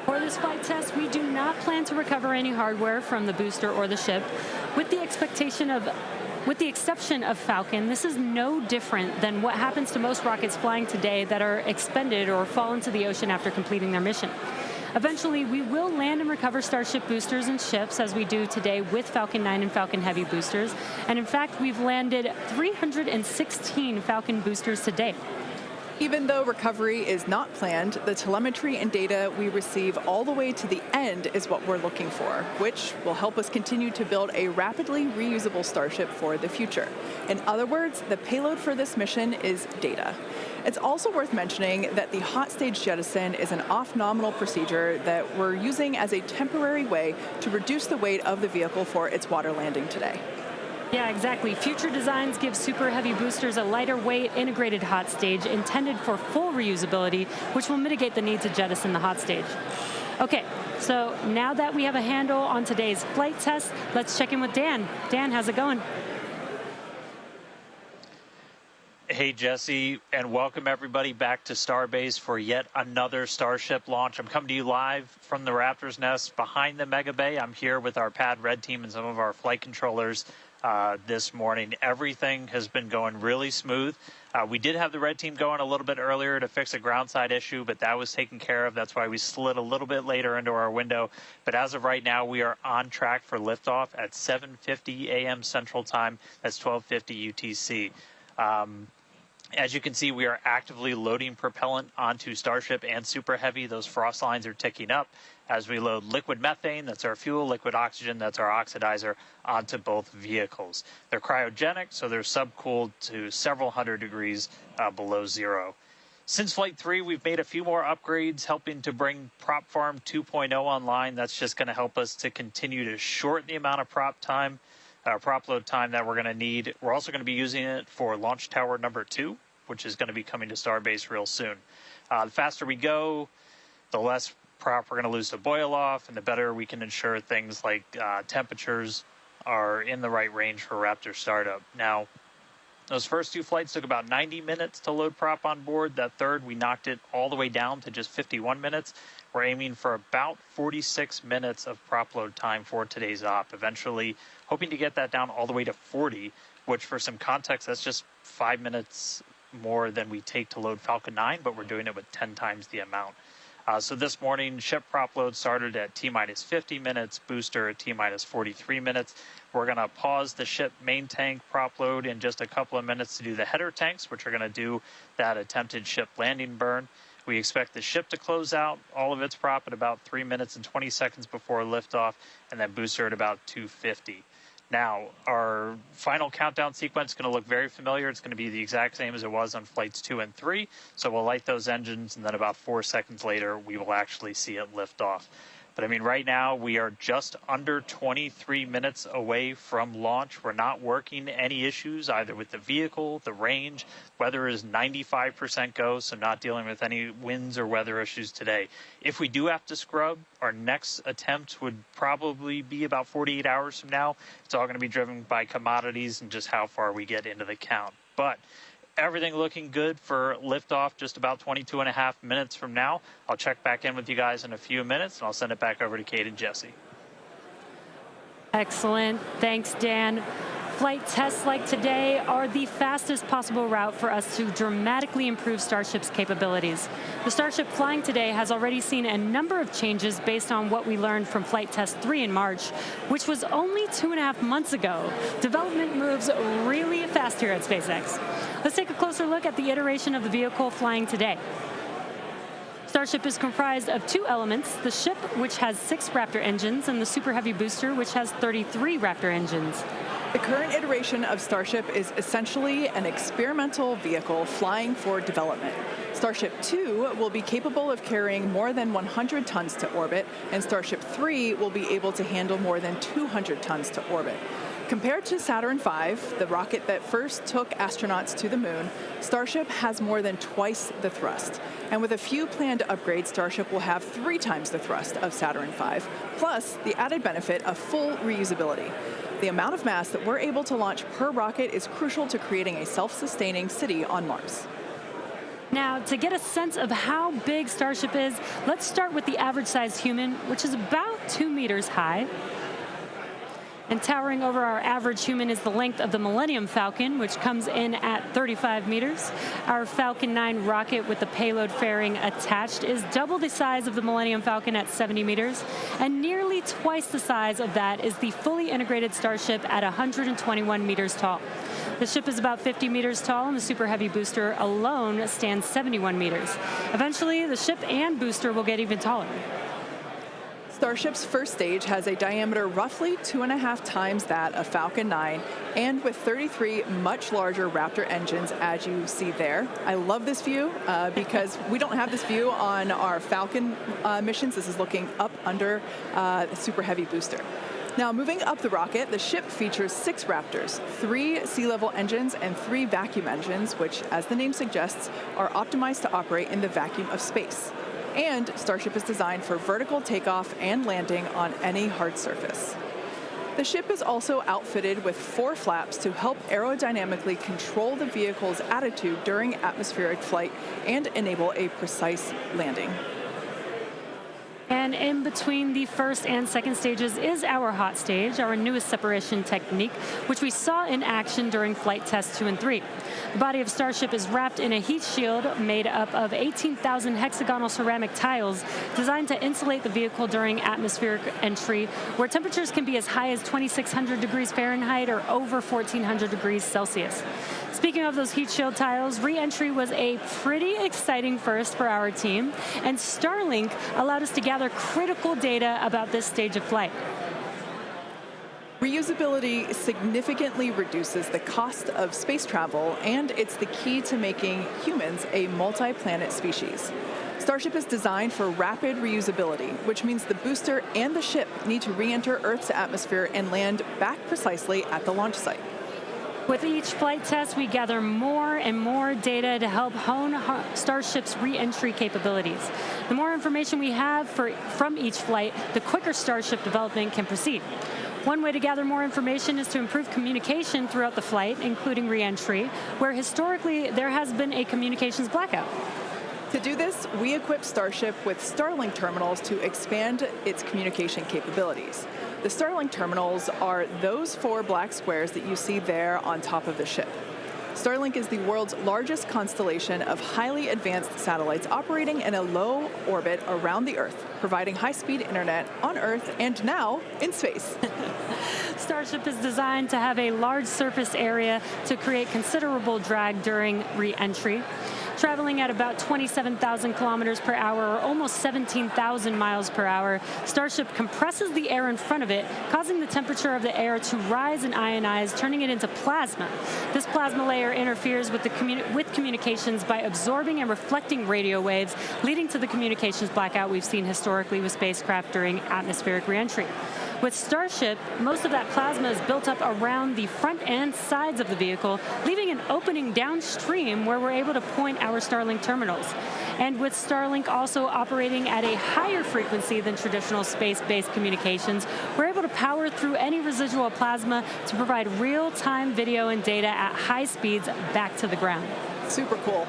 For this flight test, we do not plan to recover any hardware from the booster or the ship. With the exception of Falcon, this is no different than what happens to most rockets flying today that are expended or fall into the ocean after completing their mission. Eventually, we will land and recover Starship boosters and ships, as we do today with Falcon 9 and Falcon Heavy boosters. And in fact, we've landed 316 Falcon boosters to date. Even though recovery is not planned, the telemetry and data we receive all the way to the end is what we're looking for, which will help us continue to build a rapidly reusable Starship for the future. In other words, the payload for this mission is data. It's also worth mentioning that the hot stage jettison is an off-nominal procedure that we're using as a temporary way to reduce the weight of the vehicle for its water landing today. Yeah, exactly. Future designs give Super Heavy boosters a lighter weight integrated hot stage intended for full reusability, which will mitigate the need to jettison the hot stage. Okay, so now that we have a handle on today's flight test, let's check in with Dan. Dan, how's it going? Hey, Jesse, and welcome everybody back to Starbase for yet another Starship launch. I'm coming to you live from the Raptor's nest behind the Mega Bay. I'm here with our Pad Red team and some of our flight controllers this morning. Everything has been going really smooth. We did have the red team going a little bit earlier to fix a ground side issue, but that was taken care of. That's why we slid a little bit later into our window. But as of right now, we are on track for liftoff at 7:50 a.m. Central Time. That's 12:50 UTC. As you can see, we are actively loading propellant onto Starship and Super Heavy. Those frost lines are ticking up as we load liquid methane, that's our fuel, liquid oxygen, that's our oxidizer, onto both vehicles. They're cryogenic, so they're subcooled to several hundred degrees below zero. Since Flight 3, we've made a few more upgrades, helping to bring Prop Farm 2.0 online. That's just going to help us to continue to shorten the amount of prop load time that we're going to need. We're also going to be using it for Launch Tower number 2, which is going to be coming to Starbase real soon. The faster we go, the less prop we're going to lose to boil off, and the better we can ensure things like temperatures are in the right range for Raptor startup. Now, those first 2 flights took about 90 minutes to load prop on board. That third, we knocked it all the way down to just 51 minutes. We're aiming for about 46 minutes of prop load time for today's op, eventually hoping to get that down all the way to 40, which for some context, that's just 5 minutes more than we take to load Falcon 9, but we're doing it with 10 times the amount. So this morning, ship prop load started at T-minus 50 minutes, booster at T-minus 43 minutes. We're going to pause the ship main tank prop load in just a couple of minutes to do the header tanks, which are going to do that attempted ship landing burn. We expect the ship to close out all of its prop at about 3 minutes and 20 seconds before liftoff, and then booster at about 2:50. Now, our final countdown sequence is going to look very familiar. It's going to be the exact same as it was on flights 2 and 3. So we'll light those engines, and then about 4 seconds later, we will actually see it lift off. But I mean, right now, we are just under 23 minutes away from launch. We're not working any issues either with the vehicle, the range. Weather is 95% go, so not dealing with any winds or weather issues today. If we do have to scrub, our next attempt would probably be about 48 hours from now. It's all going to be driven by commodities and just how far we get into the count. But everything looking good for liftoff just about 22 and a half minutes from now. I'll check back in with you guys in a few minutes, and I'll send it back over to Kate and Jesse. Excellent. Thanks, Dan. Flight tests like today are the fastest possible route for us to dramatically improve Starship's capabilities. The Starship flying today has already seen a number of changes based on what we learned from Flight Test 3 in March, which was only 2.5 months ago. Development moves really fast here at SpaceX. Let's take a closer look at the iteration of the vehicle flying today. Starship is comprised of 2 elements, the ship, which has 6 Raptor engines, and the Super Heavy booster, which has 33 Raptor engines. The current iteration of Starship is essentially an experimental vehicle flying for development. Starship 2 will be capable of carrying more than 100 tons to orbit, and Starship 3 will be able to handle more than 200 tons to orbit. Compared to Saturn V, the rocket that first took astronauts to the moon, Starship has more than twice the thrust. And with a few planned upgrades, Starship will have 3 times the thrust of Saturn V, plus the added benefit of full reusability. The amount of mass that we're able to launch per rocket is crucial to creating a self-sustaining city on Mars. Now, to get a sense of how big Starship is, let's start with the average-sized human, which is about 2 meters high. And towering over our average human is the length of the Millennium Falcon, which comes in at 35 meters. Our Falcon 9 rocket with the payload fairing attached is double the size of the Millennium Falcon at 70 meters, and nearly twice the size of that is the fully integrated Starship at 121 meters tall. The ship is about 50 meters tall, and the Super Heavy booster alone stands 71 meters. Eventually, the ship and booster will get even taller. Starship's first stage has a diameter roughly 2.5 times that of Falcon 9, and with 33 much larger Raptor engines, as you see there. I love this view because we don't have this view on our Falcon missions. This is looking up under the Super Heavy booster. Now, moving up the rocket, the ship features 6 Raptors, 3 sea-level engines and 3 vacuum engines, which, as the name suggests, are optimized to operate in the vacuum of space. And Starship is designed for vertical takeoff and landing on any hard surface. The ship is also outfitted with 4 flaps to help aerodynamically control the vehicle's attitude during atmospheric flight and enable a precise landing. And And in between the first and second stages is our hot stage, our newest separation technique, which we saw in action during flight tests 2 and 3. The body of Starship is wrapped in a heat shield made up of 18,000 hexagonal ceramic tiles designed to insulate the vehicle during atmospheric entry, where temperatures can be as high as 2,600 degrees Fahrenheit or over 1,400 degrees Celsius. Speaking of those heat shield tiles, re-entry was a pretty exciting first for our team, and Starlink allowed us to gather critical data about this stage of flight. Reusability significantly reduces the cost of space travel, and it's the key to making humans a multi-planet species. Starship is designed for rapid reusability, which means the booster and the ship need to re-enter Earth's atmosphere and land back precisely at the launch site. With each flight test, we gather more and more data to help hone Starship's re-entry capabilities. The more information we have from each flight, the quicker Starship development can proceed. One way to gather more information is to improve communication throughout the flight, including re-entry, where historically there has been a communications blackout. To do this, we equipped Starship with Starlink terminals to expand its communication capabilities. The Starlink terminals are those 4 black squares that you see there on top of the ship. Starlink is the world's largest constellation of highly advanced satellites operating in a low orbit around the Earth, providing high-speed internet on Earth and now in space. Starship is designed to have a large surface area to create considerable drag during re-entry. Traveling at about 27,000 kilometers per hour, or almost 17,000 miles per hour, Starship compresses the air in front of it, causing the temperature of the air to rise and ionize, turning it into plasma. This plasma layer interferes with communications by absorbing and reflecting radio waves, leading to the communications blackout we've seen historically with spacecraft during atmospheric reentry. With Starship, most of that plasma is built up around the front and sides of the vehicle, leaving an opening downstream where we're able to point our Starlink terminals. And with Starlink also operating at a higher frequency than traditional space-based communications, we're able to power through any residual plasma to provide real-time video and data at high speeds back to the ground. Super cool.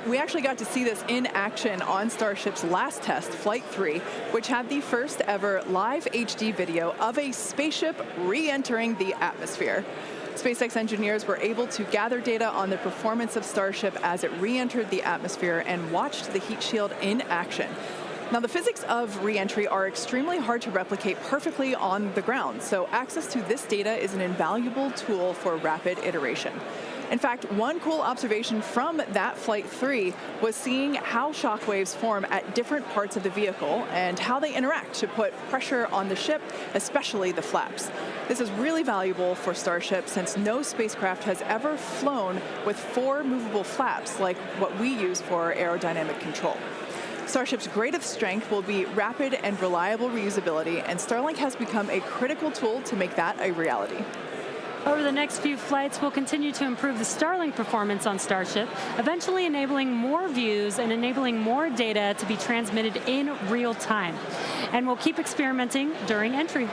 We actually got to see this in action on Starship's last test, Flight 3, which had the first ever live HD video of a spaceship re-entering the atmosphere. SpaceX engineers were able to gather data on the performance of Starship as it re-entered the atmosphere and watched the heat shield in action. Now, the physics of re-entry are extremely hard to replicate perfectly on the ground, so access to this data is an invaluable tool for rapid iteration. In fact, one cool observation from that Flight 3 was seeing how shock waves form at different parts of the vehicle and how they interact to put pressure on the ship, especially the flaps. This is really valuable for Starship since no spacecraft has ever flown with 4 movable flaps like what we use for aerodynamic control. Starship's greatest strength will be rapid and reliable reusability, and Starlink has become a critical tool to make that a reality. Over the next few flights, we'll continue to improve the Starlink performance on Starship, eventually enabling more views and enabling more data to be transmitted in real time. And we'll keep experimenting during entry.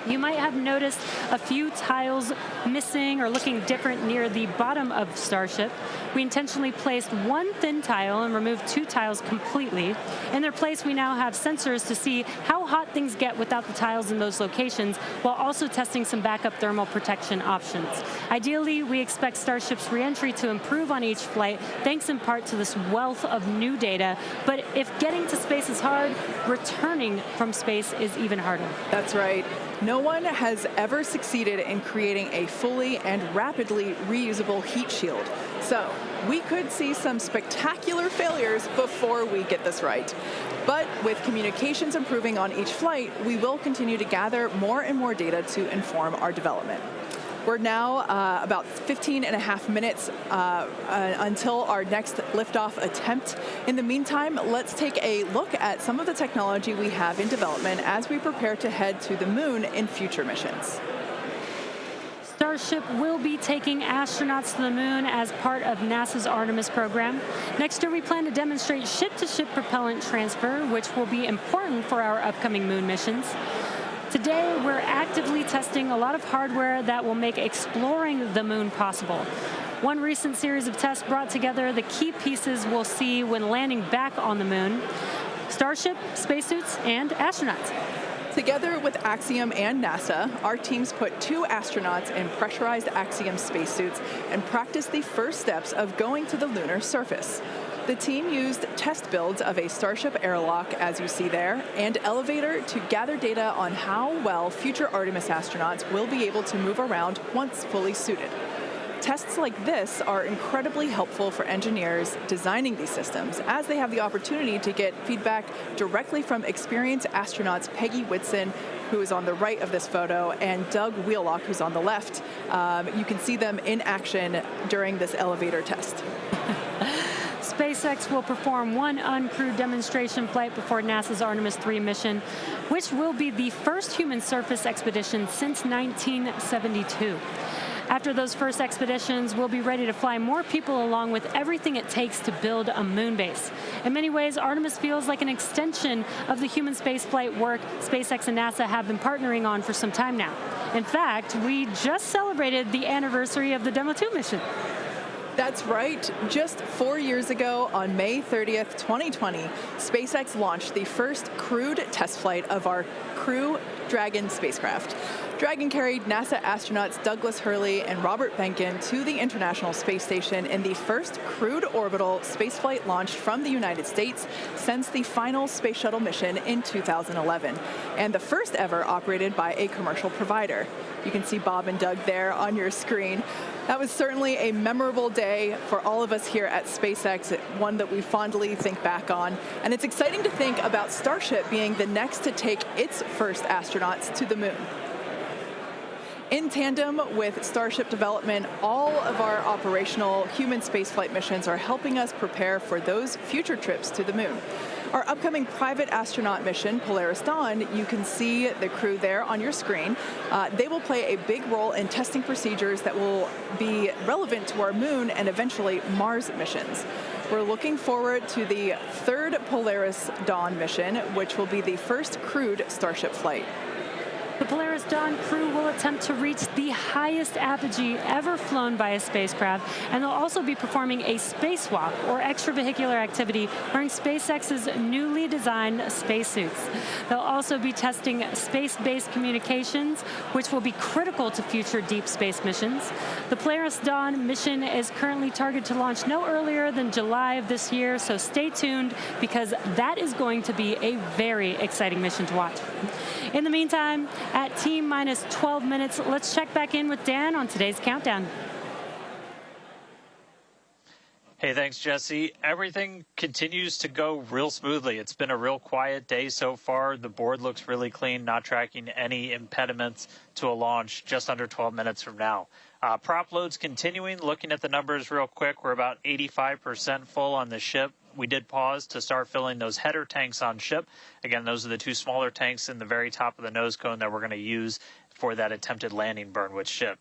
You might have noticed a few tiles missing or looking different near the bottom of Starship. We intentionally placed 1 thin tile and removed 2 tiles completely. In their place, we now have sensors to see how hot things get without the tiles in those locations, while also testing some backup thermal protection options. Ideally, we expect Starship's re-entry to improve on each flight, thanks in part to this wealth of new data. But if getting to space is hard, returning from space is even harder. That's right. No one has ever succeeded in creating a fully and rapidly reusable heat shield. So we could see some spectacular failures before we get this right. But with communications improving on each flight, we will continue to gather more and more data to inform our development. We're now about 15 and a half minutes until our next liftoff attempt. In the meantime, let's take a look at some of the technology we have in development as we prepare to head to the moon in future missions. Starship will be taking astronauts to the moon as part of NASA's Artemis program. Next year, we plan to demonstrate ship-to-ship propellant transfer, which will be important for our upcoming moon missions. Today, we're actively testing a lot of hardware that will make exploring the moon possible. One recent series of tests brought together the key pieces we'll see when landing back on the moon. Starship, spacesuits, and astronauts. Together with Axiom and NASA, our teams put 2 astronauts in pressurized Axiom spacesuits and practiced the first steps of going to the lunar surface. The team used test builds of a Starship airlock, as you see there, and elevator to gather data on how well future Artemis astronauts will be able to move around once fully suited. Tests like this are incredibly helpful for engineers designing these systems, as they have the opportunity to get feedback directly from experienced astronauts Peggy Whitson, who is on the right of this photo, and Doug Wheelock, who's on the left. You can see them in action during this elevator test. SpaceX will perform one uncrewed demonstration flight before NASA's Artemis 3 mission, which will be the first human surface expedition since 1972. After those first expeditions, we'll be ready to fly more people along with everything it takes to build a moon base. In many ways, Artemis feels like an extension of the human spaceflight work SpaceX and NASA have been partnering on for some time now. In fact, we just celebrated the anniversary of the Demo 2 mission. That's right. Just 4 years ago, on May 30th, 2020, SpaceX launched the first crewed test flight of our Crew Dragon spacecraft. Dragon carried NASA astronauts Douglas Hurley and Robert Behnken to the International Space Station in the first crewed orbital spaceflight launched from the United States since the final Space Shuttle mission in 2011, and the first ever operated by a commercial provider. You can see Bob and Doug there on your screen. That was certainly a memorable day for all of us here at SpaceX, one that we fondly think back on. And it's exciting to think about Starship being the next to take its first astronauts to the moon. In tandem with Starship development, all of our operational human spaceflight missions are helping us prepare for those future trips to the moon. Our upcoming private astronaut mission, Polaris Dawn, you can see the crew there on your screen. They will play a big role in testing procedures that will be relevant to our moon and eventually Mars missions. We're looking forward to the third Polaris Dawn mission, which will be the first crewed Starship flight. The Polaris Dawn crew will attempt to reach the highest apogee ever flown by a spacecraft, and they'll also be performing a spacewalk, or extravehicular activity, wearing SpaceX's newly designed spacesuits. They'll also be testing space-based communications, which will be critical to future deep space missions. The Polaris Dawn mission is currently targeted to launch no earlier than July of this year, so stay tuned, because that is going to be a very exciting mission to watch. In the meantime, at T-minus 12 minutes, let's check back in with Dan on today's countdown. Hey, thanks, Jesse. Everything continues to go real smoothly. It's been a real quiet day so far. The board looks really clean, not tracking any impediments to a launch just under 12 minutes from now. Prop loads continuing. Looking at the numbers real quick, we're about 85% full on the ship. We did pause to start filling those header tanks on ship. Again, those are the 2 smaller tanks in the very top of the nose cone that we're going to use for that attempted landing burn with ship.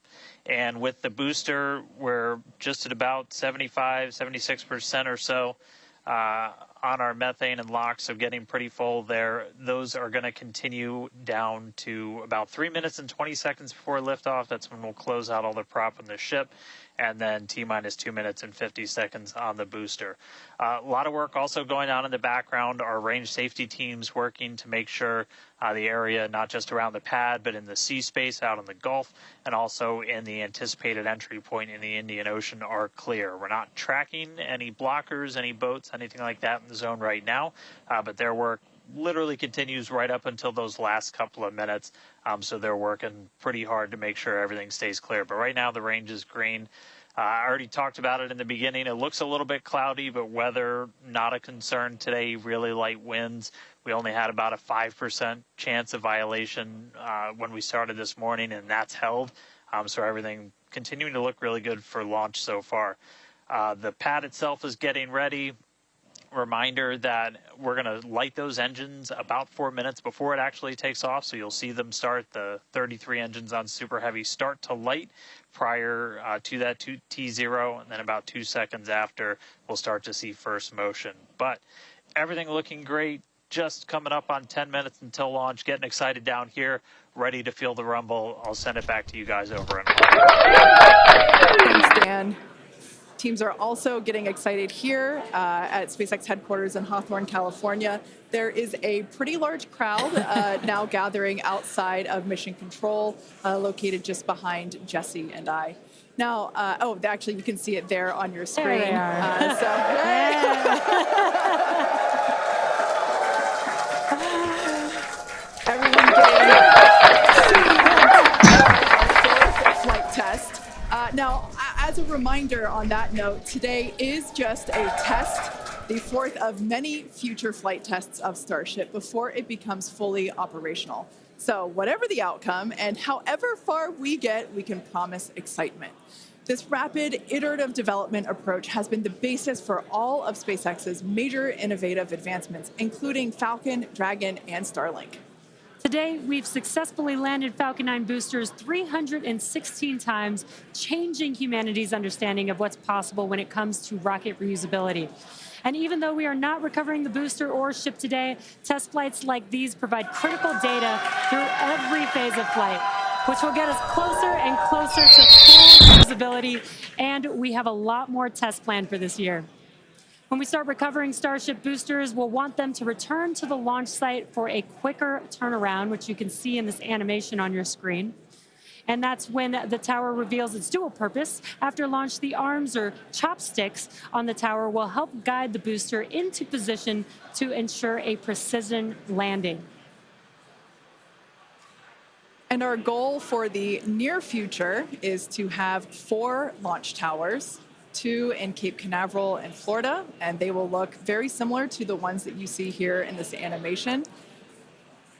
And with the booster, we're just at about 75, 76% or so on our methane and LOX, so getting pretty full there. Those are going to continue down to about 3 minutes and 20 seconds before liftoff. That's when we'll close out all the prop on the ship. And then T-minus 2 minutes and 50 seconds on the booster. A lot of work also going on in the background. Our range safety teams working to make sure the area, not just around the pad, but in the sea space out in the Gulf, and also in the anticipated entry point in the Indian Ocean, are clear. We're not tracking any blockers, any boats, anything like that in the zone right now, but their work literally continues right up until those last couple of minutes. So they're working pretty hard to make sure everything stays clear. But right now the range is green. I already talked about it in the beginning. It looks a little bit cloudy, but weather not a concern today. Really light winds. We only had about a 5% chance of violation when we started this morning, and that's held. So everything continuing to look really good for launch so far. The pad itself is getting ready. Reminder that we're going to light those engines about 4 minutes before it actually takes off. So you'll see them start, the 33 engines on Super Heavy start to light prior to that T0, and then about 2 seconds after we'll start to see first motion. But everything looking great, just coming up on 10 minutes until launch, getting excited down here, ready to feel the rumble. I'll send it back to you guys over. Thanks, Dan. teams are also getting excited here at SpaceX headquarters in Hawthorne, California. There is a pretty large crowd now gathering outside of Mission Control, located just behind Jesse and I. Now, actually, you can see it there on your screen. There they are. Everyone getting fourth flight test. Now, as a reminder on that note, today is just a test, the fourth of many future flight tests of Starship before it becomes fully operational. So whatever the outcome and however far we get, we can promise excitement. This rapid iterative development approach has been the basis for all of SpaceX's major innovative advancements, including Falcon, Dragon, and Starlink. Today, we've successfully landed Falcon 9 boosters 316 times, changing humanity's understanding of what's possible when it comes to rocket reusability. And even though we are not recovering the booster or ship today, test flights like these provide critical data through every phase of flight, which will get us closer and closer to full reusability, and we have a lot more tests planned for this year. When we start recovering Starship boosters, we'll want them to return to the launch site for a quicker turnaround, which you can see in this animation on your screen. And that's when the tower reveals its dual purpose. After launch, the arms or chopsticks on the tower will help guide the booster into position to ensure a precision landing. And our goal for the near future is to have 4 launch towers, 2 in Cape Canaveral in Florida, and they will look very similar to the ones that you see here in this animation.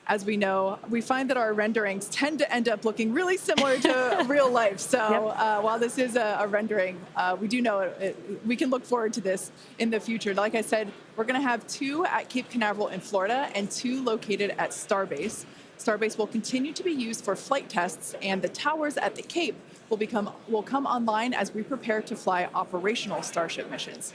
As we know, we find that our renderings tend to end up looking really similar to real life. So while this is a rendering, we do know we can look forward to this in the future. Like I said, we're going to have 2 at Cape Canaveral in Florida and 2 located at Starbase. Starbase will continue to be used for flight tests, and the towers at the Cape will come online as we prepare to fly operational Starship missions.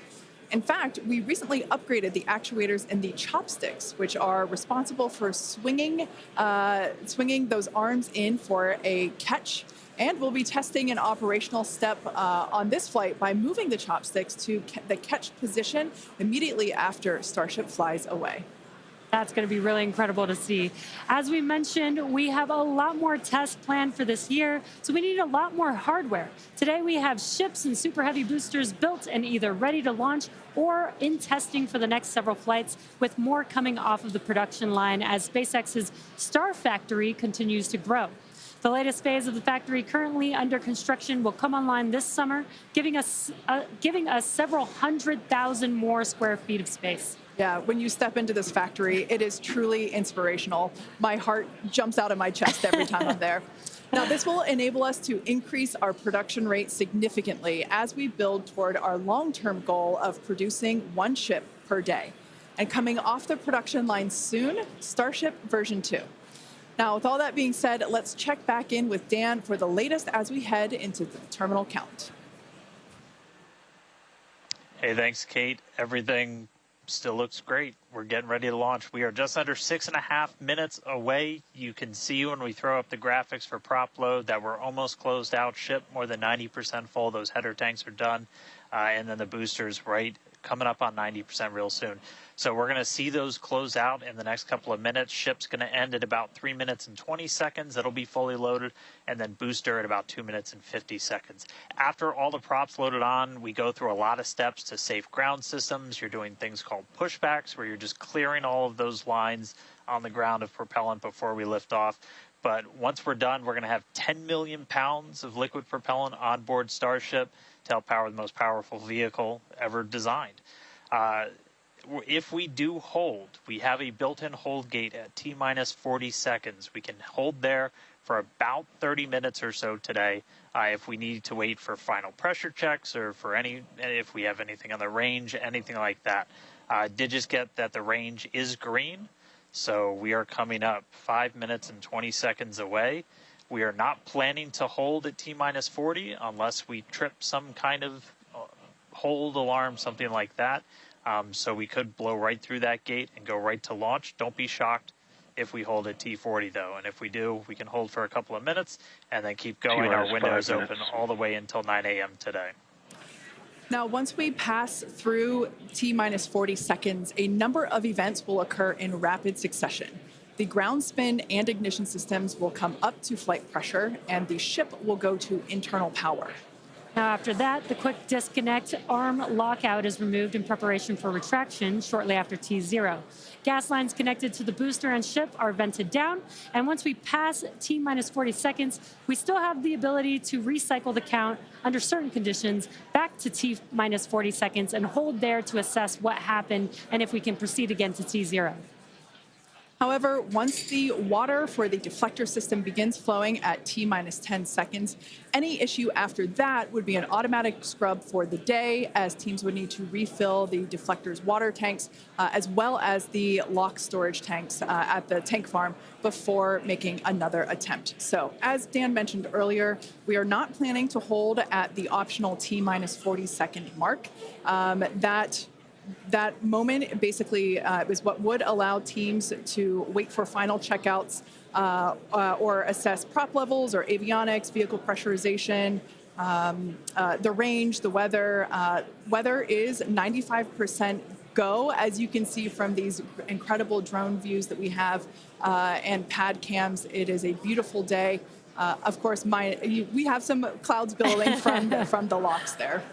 In fact, we recently upgraded the actuators in the chopsticks, which are responsible for swinging those arms in for a catch. And we'll be testing an operational step on this flight by moving the chopsticks to the catch position immediately after Starship flies away. That's going to be really incredible to see. As we mentioned, we have a lot more tests planned for this year, so we need a lot more hardware. Today, we have ships and Super Heavy boosters built and either ready to launch or in testing for the next several flights, with more coming off of the production line as SpaceX's Star Factory continues to grow. The latest phase of the factory currently under construction will come online this summer, giving us several 100,000 more square feet of space. Yeah, when you step into this factory, it is truly inspirational. My heart jumps out of my chest every time I'm there. Now, this will enable us to increase our production rate significantly as we build toward our long-term goal of producing 1 ship per day. And coming off the production line soon, Starship version 2. Now, with all that being said, let's check back in with Dan for the latest as we head into the terminal count. Hey, thanks, Kate. Everything still looks great. We're getting ready to launch. We are just under 6.5 minutes away. You can see when we throw up the graphics for prop load that we're almost closed out. Ship more than 90% full. Those header tanks are done. And then the boosters coming up on 90% real soon. So we're going to see those close out in the next couple of minutes. Ship's going to end at about 3 minutes and 20 seconds. It'll be fully loaded. And then booster at about 2 minutes and 50 seconds. After all the props loaded on, we go through a lot of steps to safe ground systems. You're doing things called pushbacks, where you're just clearing all of those lines on the ground of propellant before we lift off. But once we're done, we're going to have 10 million pounds of liquid propellant on board Starship to help power the most powerful vehicle ever designed. If we do hold, we have a built-in hold gate at T-minus 40 seconds. We can hold there for about 30 minutes or so today if we need to wait for final pressure checks or for if we have anything on the range, anything like that. Did just get that the range is green, so we are coming up 5 minutes and 20 seconds away. We are not planning to hold at T-minus 40 unless we trip some kind of hold alarm, something like that. So we could blow right through that gate and go right to launch. Don't be shocked if we hold at T40, though. And if we do, we can hold for a couple of minutes and then keep going. Our window is open all the way until 9 a.m. today. Now, once we pass through T minus 40 seconds, a number of events will occur in rapid succession. The ground spin and ignition systems will come up to flight pressure, and the ship will go to internal power. Now, after that, the quick disconnect arm lockout is removed in preparation for retraction shortly after T0. Gas lines connected to the booster and ship are vented down, and once we pass T minus 40 seconds, we still have the ability to recycle the count under certain conditions back to T minus 40 seconds and hold there to assess what happened and if we can proceed again to T0. However, once the water for the deflector system begins flowing at T minus 10 seconds, any issue after that would be an automatic scrub for the day, as teams would need to refill the deflector's water tanks, as well as the lock storage tanks at the tank farm before making another attempt. So, as Dan mentioned earlier, we are not planning to hold at the optional T minus 40 second mark. That moment basically is what would allow teams to wait for final checkouts or assess prop levels or avionics, vehicle pressurization, the range, the weather. Weather is 95% go, as you can see from these incredible drone views that we have and pad cams. It is a beautiful day. Of course, we have some clouds billowing from the locks there.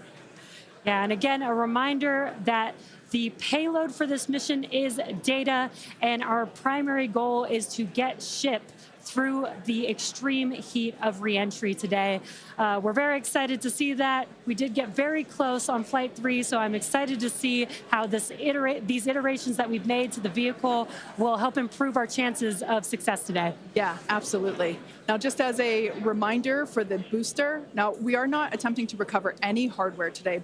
Yeah, and again, a reminder that the payload for this mission is data, and our primary goal is to get ship through the extreme heat of reentry today. We're very excited to see that. We did get very close on Flight 3, so I'm excited to see how these iterations that we've made to the vehicle will help improve our chances of success today. Yeah, absolutely. Now, just as a reminder for the booster, now we are not attempting to recover any hardware today,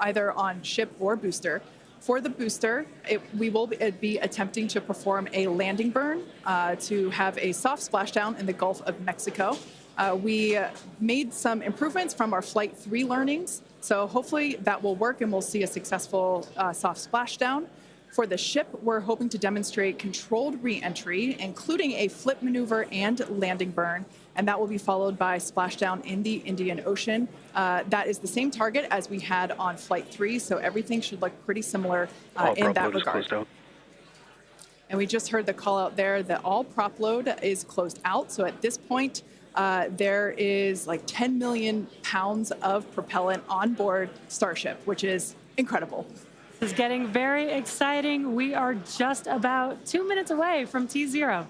either on ship or booster. For the booster, we will be attempting to perform a landing burn to have a soft splashdown in the Gulf of Mexico. We made some improvements from our Flight 3 learnings, so hopefully that will work and we'll see a successful soft splashdown. For the ship, we're hoping to demonstrate controlled re-entry, including a flip maneuver and landing burn, and that will be followed by splashdown in the Indian Ocean. That is the same target as we had on Flight 3, so everything should look pretty similar in that regard. And we just heard the call out there that all prop load is closed out, so at this point, there is like 10 million pounds of propellant on board Starship, which is incredible. This is getting very exciting. We are just about 2 minutes away from T0.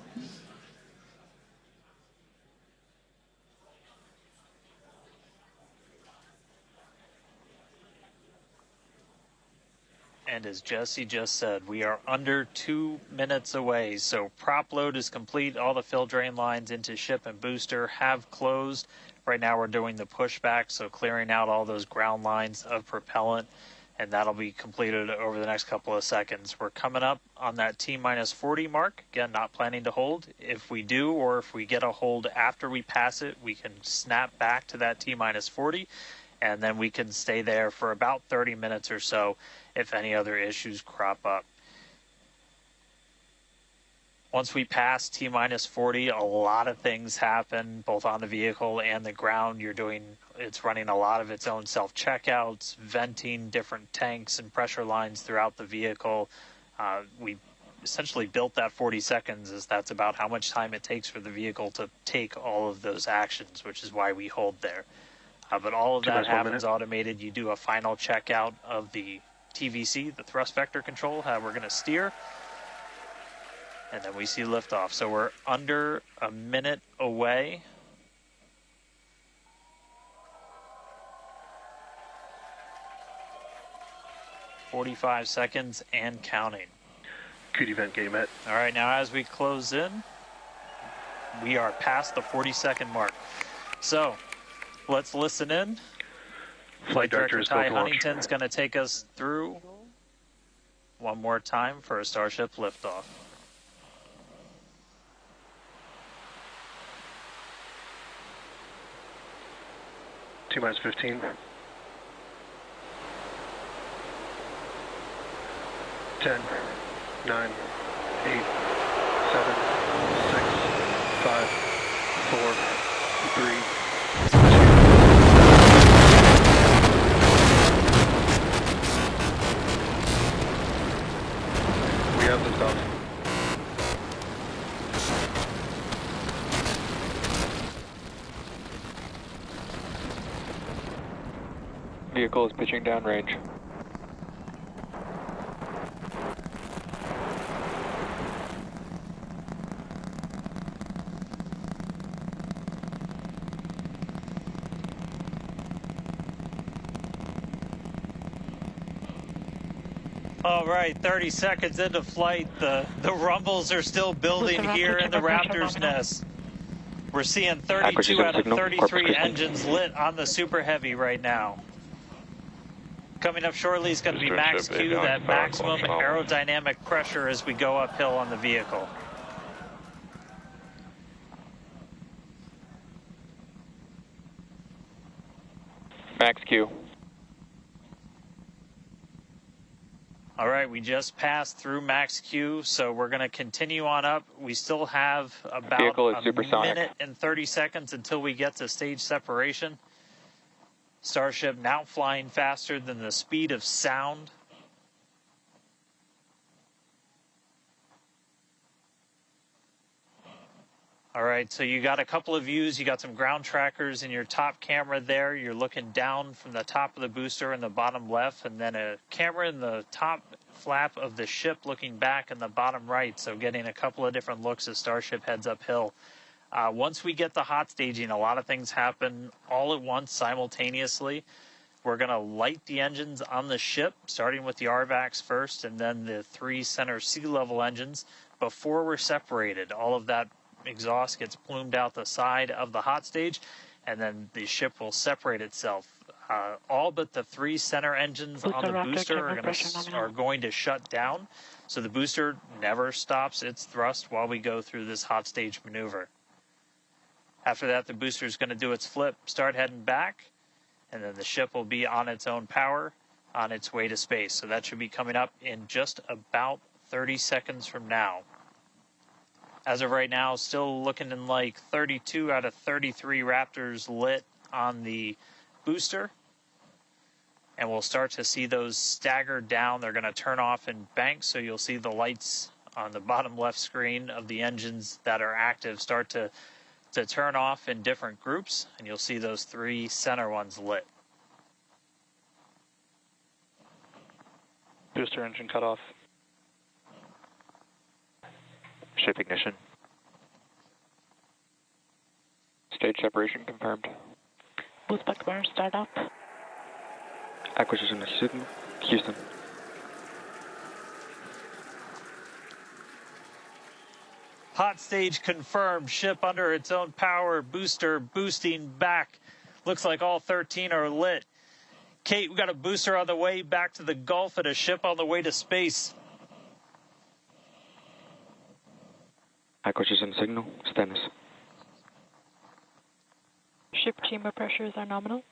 And as Jesse just said, we are under 2 minutes away. So prop load is complete. All the fill drain lines into ship and booster have closed. Right now we're doing the pushback, so clearing out all those ground lines of propellant, and that'll be completed over the next couple of seconds. We're coming up on that T-minus 40 mark. Again, not planning to hold. If we do, or if we get a hold after we pass it, we can snap back to that T-minus 40, and then we can stay there for about 30 minutes or so if any other issues crop up. Once we pass T-minus 40, a lot of things happen, both on the vehicle and the ground. It's running a lot of its own self-checkouts, venting different tanks and pressure lines throughout the vehicle. We essentially built that 40 seconds as that's about how much time it takes for the vehicle to take all of those actions, which is why we hold there. But all of that happens automated. You do a final checkout of the TVC, the thrust vector control, how we're going to steer. And then we see liftoff. So we're under a minute away. "45 seconds and counting. Good event, game met. All right, now as we close in, we are past the 40-second mark. So let's listen in. Flight Director Ty Huntington's going to take us through one more time for a Starship liftoff. T-minus 15. 10, 9, 8, 7, 6, 5, 4, 3, 2. Vehicle is pitching downrange. All right, 30 seconds into flight. The rumbles are still building here in the Raptor's nest. We're seeing 32 out of 33 engines lit on the Super Heavy right now. Coming up shortly is going to be max Q, that maximum aerodynamic pressure as we go uphill on the vehicle. Max Q. All right, we just passed through max Q, so we're going to continue on up. We still have about a minute and 30 seconds until we get to stage separation. Starship now flying faster than the speed of sound. All right, so you got a couple of views. You got some ground trackers in your top camera there. You're looking down from the top of the booster in the bottom left, and then a camera in the top flap of the ship looking back in the bottom right, so getting a couple of different looks as Starship heads uphill. Once we get the hot staging, a lot of things happen all at once simultaneously. We're going to light the engines on the ship, starting with the RVACs first, and then the 3 center sea level engines before we're separated. All of that exhaust gets plumed out the side of the hot stage, and then the ship will separate itself. All but the 3 center engines on the booster are going to shut down, so the booster never stops its thrust while we go through this hot stage maneuver. After that, the booster is going to do its flip, start heading back, and then the ship will be on its own power on its way to space. So that should be coming up in just about 30 seconds from now. As of right now, still looking in like 32 out of 33 Raptors lit on the booster. And we'll start to see those stagger down. They're going to turn off in banks, so you'll see the lights on the bottom left screen of the engines that are active start to turn off in different groups, and you'll see those 3 center ones lit. Booster engine cut off. Ship ignition. Stage separation confirmed. Boost back burn start up. Acquisition signal. Houston. Hot stage confirmed. Ship under its own power. Booster boosting back. Looks like all 13 are lit. Kate, we got a booster on the way back to the Gulf and a ship on the way to space. Acquisition signal. Stennis. Ship chamber pressures are nominal.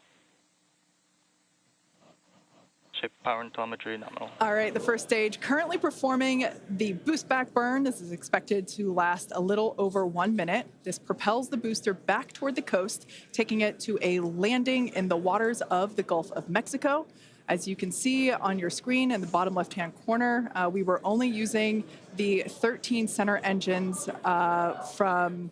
Ship power and telemetry nominal. All right, the first stage currently performing the boost back burn. This is expected to last a little over 1 minute. This propels the booster back toward the coast, taking it to a landing in the waters of the Gulf of Mexico. As you can see on your screen in the bottom left-hand corner, we were only using the 13 center engines from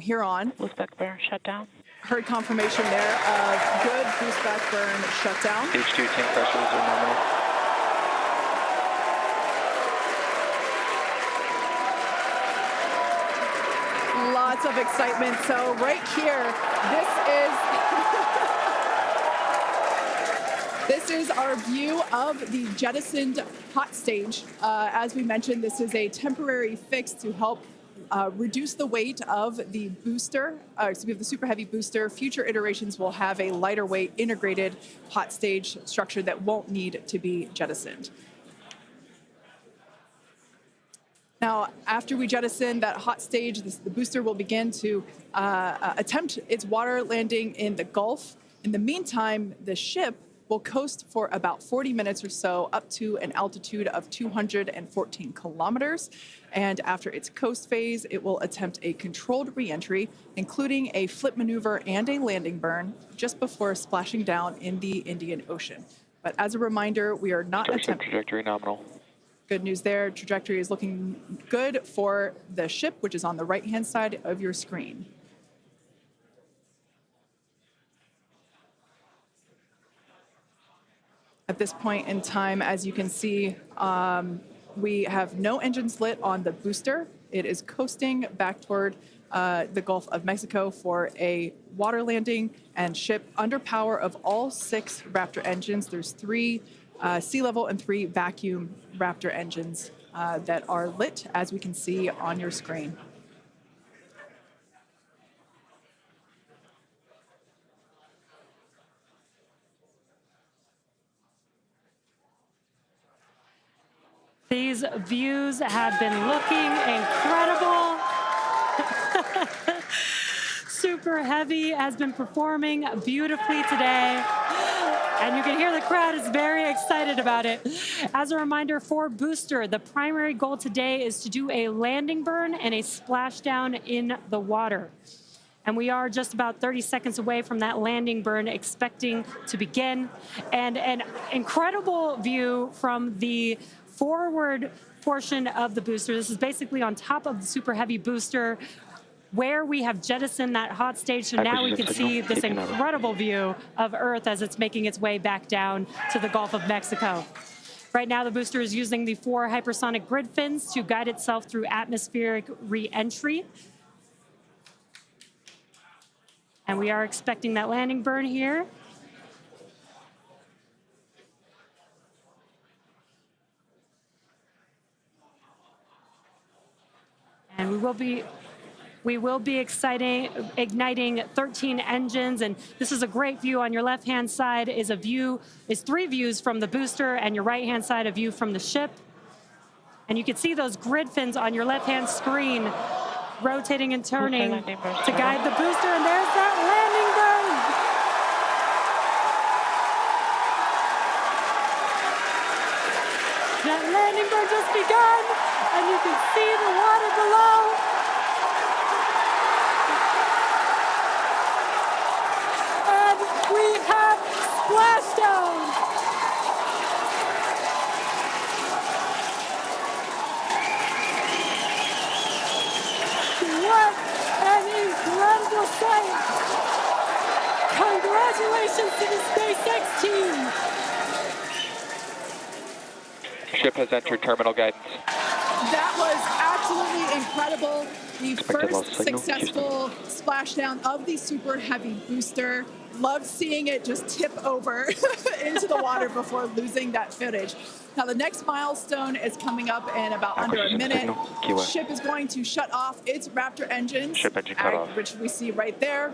here on. Boost back burn shut down. Heard confirmation there of good boost back burn shutdown. Stage 2 tank pressures are nominal. Lots of excitement. So right here, this is our view of the jettisoned hot stage. As we mentioned, this is a temporary fix to help reduce the weight of the booster, the Super Heavy booster. Future iterations will have a lighter weight integrated hot stage structure that won't need to be jettisoned. Now, after we jettison that hot stage, the booster will begin to attempt its water landing in the Gulf. In the meantime, the ship will coast for about 40 minutes or so up to an altitude of 214 kilometers. And after its coast phase, it will attempt a controlled reentry, including a flip maneuver and a landing burn, just before splashing down in the Indian Ocean. But as a reminder, we are not attempting... Trajectory nominal. Good news there. Trajectory is looking good for the ship, which is on the right-hand side of your screen. At this point in time, as you can see, we have no engines lit on the booster. It is coasting back toward the Gulf of Mexico for a water landing and ship under power of all 6 Raptor engines. There's 3 sea level and 3 vacuum Raptor engines that are lit, as we can see on your screen. These views have been looking incredible. Super Heavy has been performing beautifully today. And you can hear the crowd is very excited about it. As a reminder for Booster, the primary goal today is to do a landing burn and a splashdown in the water. And we are just about 30 seconds away from that landing burn expecting to begin. And an incredible view from the forward portion of the booster. This is basically on top of the Super Heavy booster where we have jettisoned that hot stage. So now we can see this incredible view of Earth as it's making its way back down to the Gulf of Mexico. Right now, the booster is using the 4 hypersonic grid fins to guide itself through atmospheric re-entry. And we are expecting that landing burn here. And we will be igniting 13 engines, and this is a great view. On your left-hand side is 3 views from the booster, and your right-hand side a view from the ship. And you can see those grid fins on your left-hand screen rotating and turning to guide the booster, and there's that landing burn. That landing burn just begun, and you can see the water below. And we have splashdown. What an incredible sight! Congratulations to the SpaceX team! Ship has entered terminal guidance. That was absolutely incredible. The Expected loss first signal, successful splashdown of the Super Heavy booster. Loved seeing it just tip over into the water before losing that footage. Now the next milestone is coming up in about under a minute. Ship is going to shut off its Raptor engines, Ship engine cut off. which we see right there.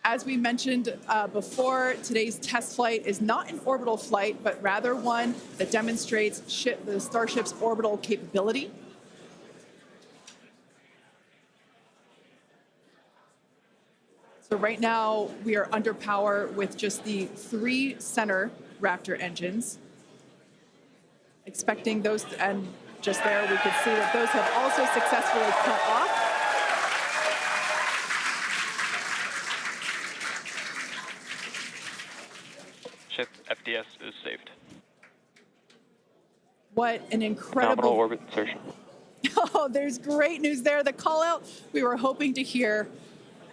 As we mentioned before, today's test flight is not an orbital flight, but rather one that demonstrates the Starship's orbital capability. So right now, we are under power with just the 3 center Raptor engines. Expecting those, and just there we could see that those have also successfully cut off. Ship FDS is saved. What an incredible... Nominal orbit insertion. Oh, there's great news there. The call out we were hoping to hear.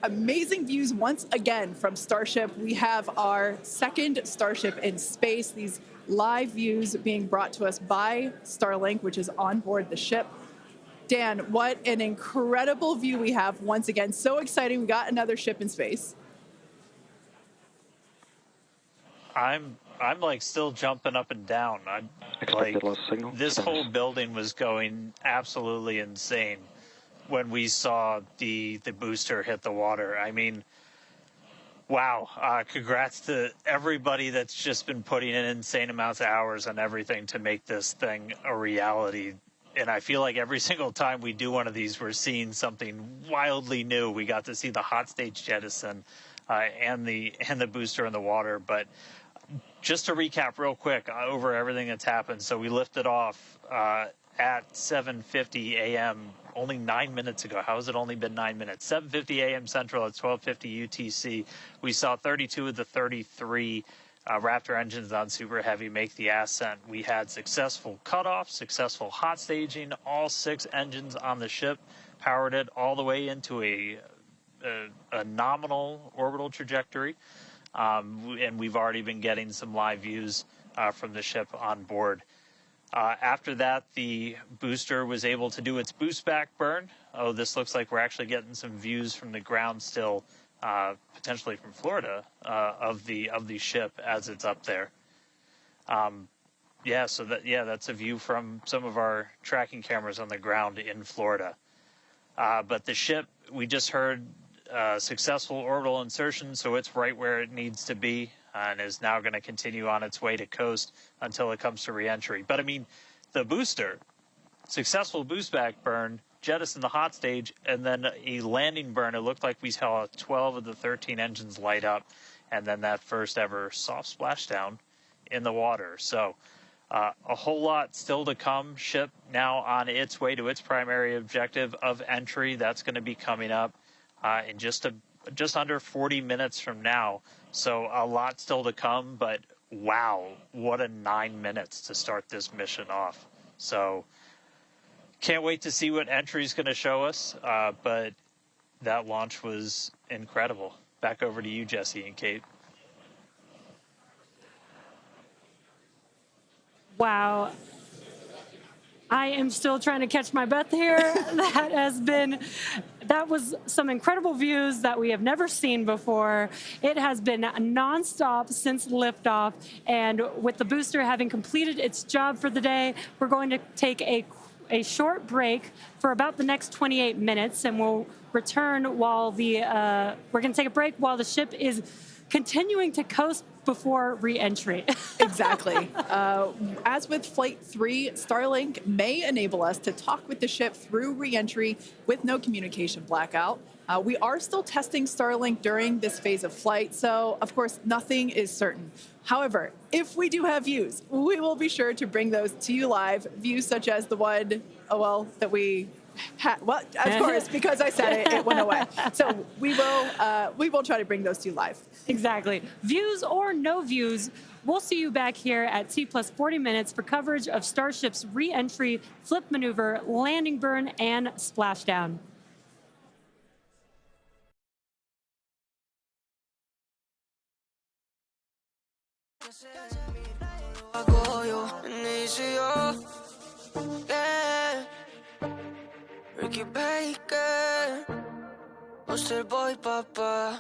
Amazing views once again from Starship. We have our second Starship in space. These live views being brought to us by Starlink, which is on board the ship. Dan, what an incredible view we have once again. So exciting. We got another ship in space. I'm like still jumping up and down. Expected loss signal. This whole building was going absolutely insane when we saw the booster hit the water. I mean, wow. Congrats to everybody that's just been putting in insane amounts of hours on everything to make this thing a reality. And I feel like every single time we do one of these, we're seeing something wildly new. We got to see the hot stage jettison and the booster in the water. But just to recap real quick over everything that's happened. So we lifted off at 7:50 a.m. only 9 minutes ago. How has it only been 9 minutes? 7:50 a.m. Central at 12:50 UTC. We saw 32 of the 33 Raptor engines on Super Heavy make the ascent. We had successful cutoff, successful hot staging. All 6 engines on the ship powered it all the way into a nominal orbital trajectory. and we've already been getting some live views from the ship on board. After that, the booster was able to do its boost back burn. Oh, this looks like we're actually getting some views from the ground still, potentially from Florida, of the ship as it's up there. That's a view from some of our tracking cameras on the ground in Florida. But the ship, we just heard successful orbital insertion, so it's right where it needs to be, and is now going to continue on its way to coast until it comes to reentry. But I mean, the booster, successful boost back burn, jettison the hot stage, and then a landing burn. It looked like we saw 12 of the 13 engines light up, and then that first ever soft splashdown in the water. So a whole lot still to come. Ship now on its way to its primary objective of entry. That's going to be coming up in just under 40 minutes from now. So a lot still to come, but wow, what a 9 minutes to start this mission off. So can't wait to see what entry is going to show us, but that launch was incredible. Back over to you, Jesse and Kate. Wow. I am still trying to catch my breath here. That was some incredible views that we have never seen before. It has been nonstop since liftoff, and with the booster having completed its job for the day, we're going to take a short break for about the next 28 minutes, and we'll return while we're going to take a break while the ship is continuing to coast before re-entry. Exactly. As with Flight 3, Starlink may enable us to talk with the ship through re-entry with no communication blackout. We are still testing Starlink during this phase of flight, so of course nothing is certain. However, if we do have views, we will be sure to bring those to you live. Views such as the one, that we had. Well, of course, because I said it went away. So we will try to bring those to you live. Exactly. Views or no views, we'll see you back here at T plus 40 minutes for coverage of Starship's re-entry, flip maneuver, landing burn, and splashdown. Ricky Baker, Poster Boy, papá.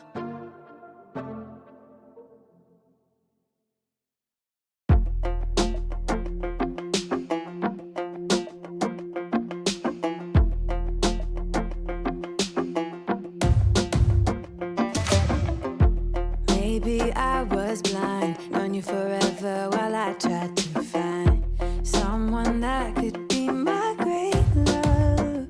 Maybe I was blind, known you forever while I tried to find someone that could be my great love.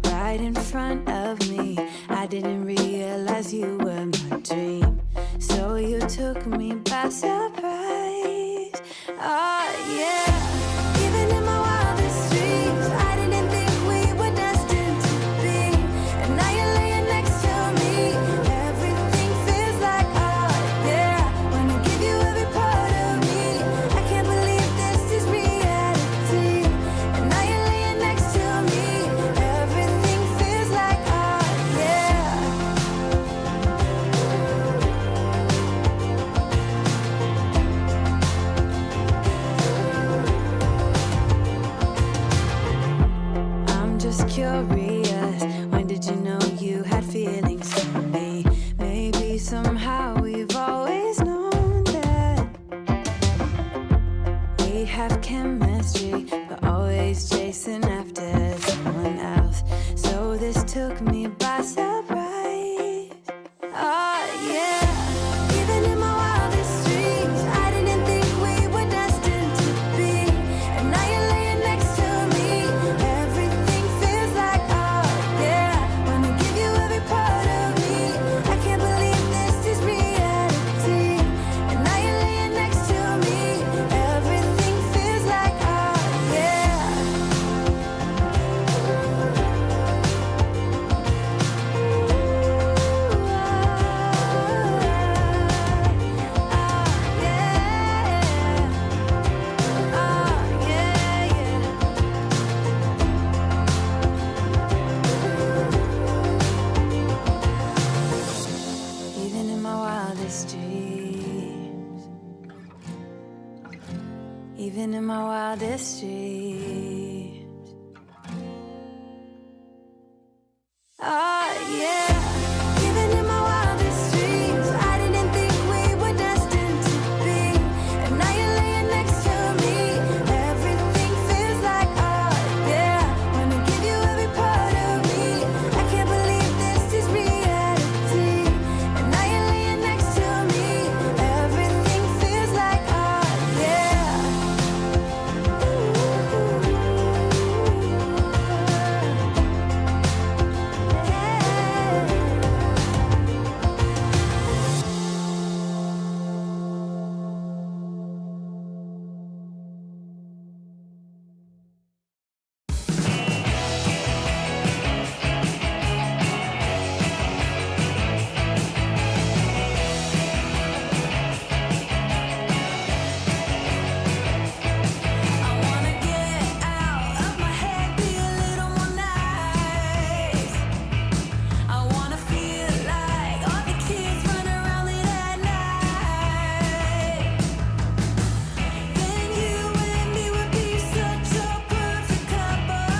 Right in front of me, I didn't realize you were my dream. So you took me by surprise. Oh yeah, even in my wildest dreams, I didn't think we were destined to be. And now you're laying next to me. Everything feels like art, yeah. Wanna give you every part of me. I can't believe this is reality. And now you're laying next to me. Everything feels like art, yeah. I'm just curious, when did you know you had feelings for me? Maybe somehow we've always known that we have chemistry, but always chasing after someone else. So this took me by surprise. Oh yeah, even in my wildest dreams, I didn't think we were destined to be. And now you're laying next to me. Everything feels like art. Ah, yeah. Even in my wildest dreams, I didn't think we were destined to be. And now you're laying next to me. Everything feels like art, yeah. Wanna give you every part of me. I can't believe this is reality. And now you're laying next to me. Everything feels like art, yeah. I wanna get out of my head, be a little more nice. I wanna feel like all the kids run around late at night. Then you and me would be such a perfect couple.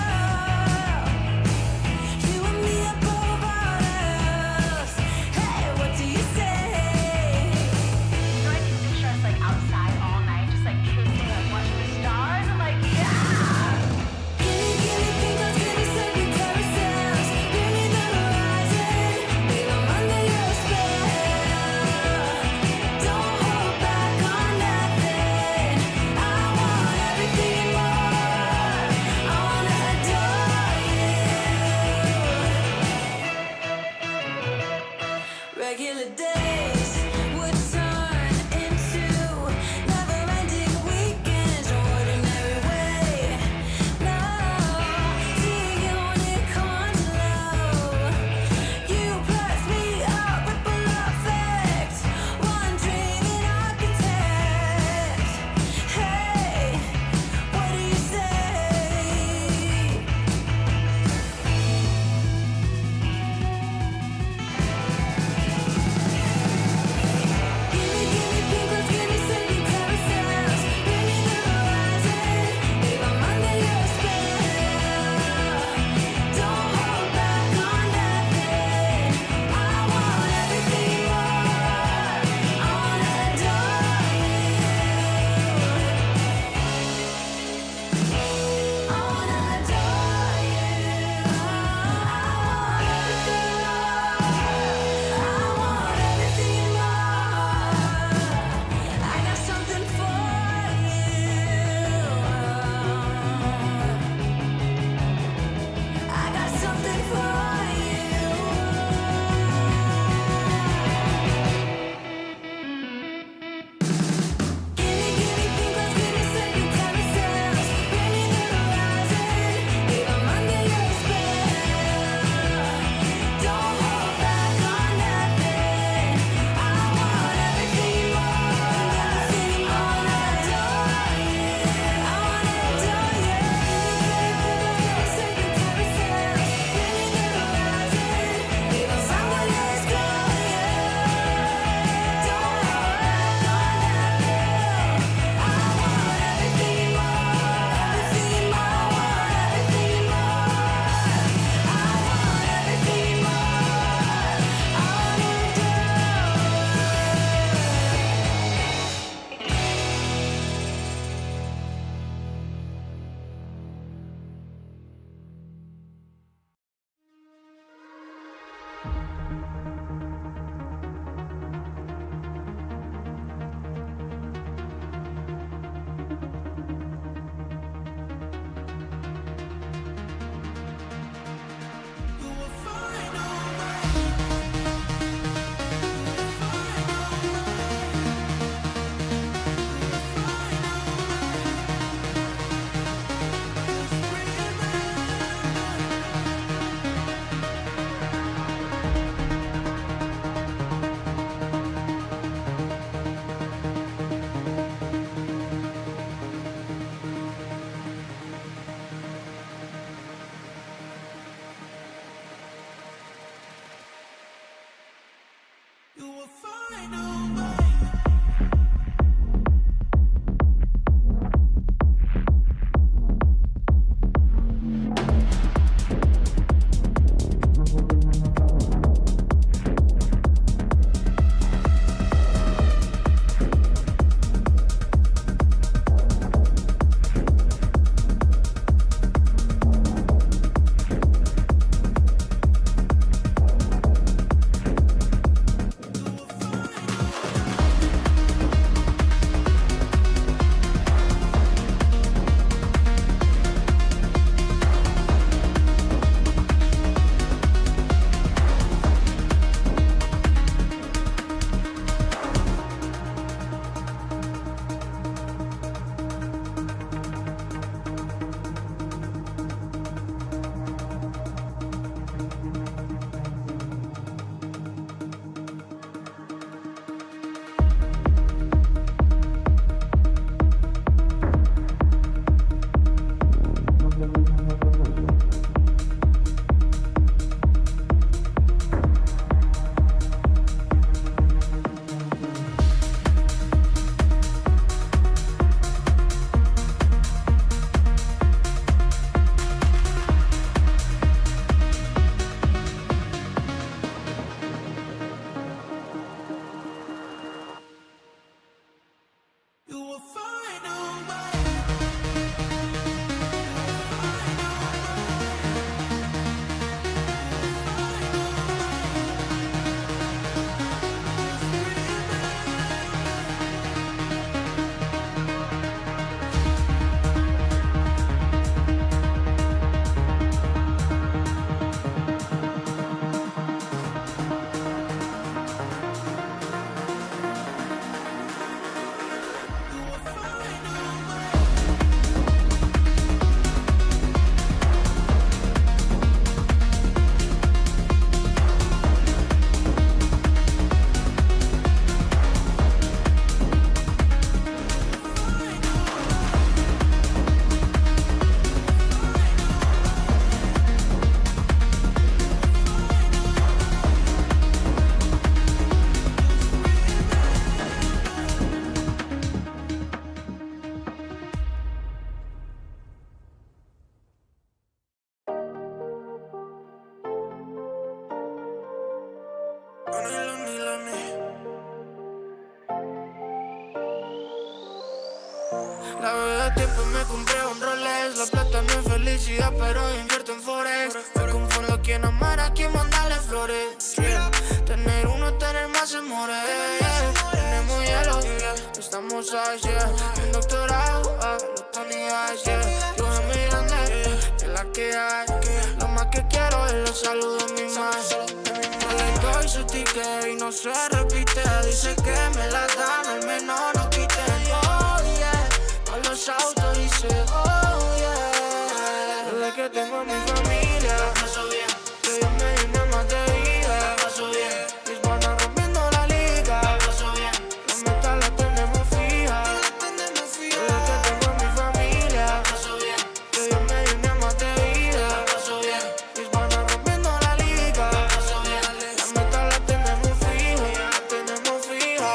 You and me above all else. Hey, what do you say? So I can picture us like outside all night, just like kissing, like watching the stars. I'm like, yeah. Give me pink, give me circuit carousels. Bring me the horizon, babe, I'm under your spell. Don't hold back on nothing. I want everything and more. I wanna adore you. Regular days would turn into never-ending weekends, ordinary way. No, taking on it low. You plus me up, ripple effect. One dreaming architect. Hey, what do you say? Give me pink, give me circuit carousels. Bring me the horizon, babe, I'm under your spell. Don't hold back on nothing. I want everything more. I wanna adore you. I wanna adore you. I want everything more. I got something for you. I got something for you. Give me pink, give me circuit carousels. Bring me the horizon, babe, I'm under your spell. Don't hold back on nothing. I want everything more. I wanna adore you. I wanna adore you. Circuit carousels. Bring me the horizon, babe, I'm under your spell. Don't hold back on nothing. I want everything more. Everything more. I want everything more. I want everything more. I wanna La verdad tiempo me compré un Rolex. La plata no es felicidad, pero invierto en Forex. Me confundo a quien amar, a quien mandarle flores. Yeah. Tener uno, tener más amores. Tenemos hielo, estamos allá. Un doctorado, los tonidades, yeah. Yo es mi grande, que la que hay. Lo más que quiero es los saludos de mi madre. No le doy su ticket y no se repite. Dice que me la dan, al menos no quiten. Oh yeah, con los autos dice oh yeah. Desde que tengo a mi familia, paso bien. Que Dios me llene más de vida, paso bien. Mis panas rompiendo la liga, paso bien. La meta la tenemos fija. Desde que tengo a mi familia, paso bien. Que Dios me llene más de vida, paso bien. Mis panas rompiendo la liga, paso bien. La meta la tenemos fija, la tenemos fija.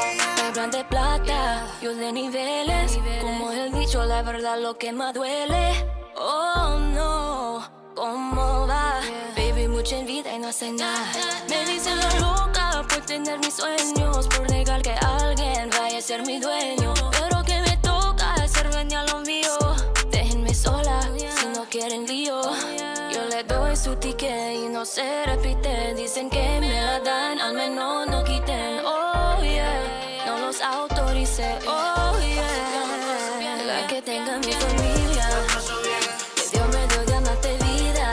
Hablan de plata, yo de niveles. Como el dicho, la verdad lo que más duele. Oh no, ¿cómo va? Baby, mucha envidia y no hace nada. Me dicen la loca por tener mis sueños, por negar que alguien vaya a ser mi dueño. Pero que me toca hacer dueña lo mío. Déjenme sola si no quieren lío. Yo le doy su ticket y no se repite. Dicen que me la dan, al menos no quiten. Oh yeah, no los autorice. Oh yeah, la que tenga mi familia. Que Dios me dio ganas de vida.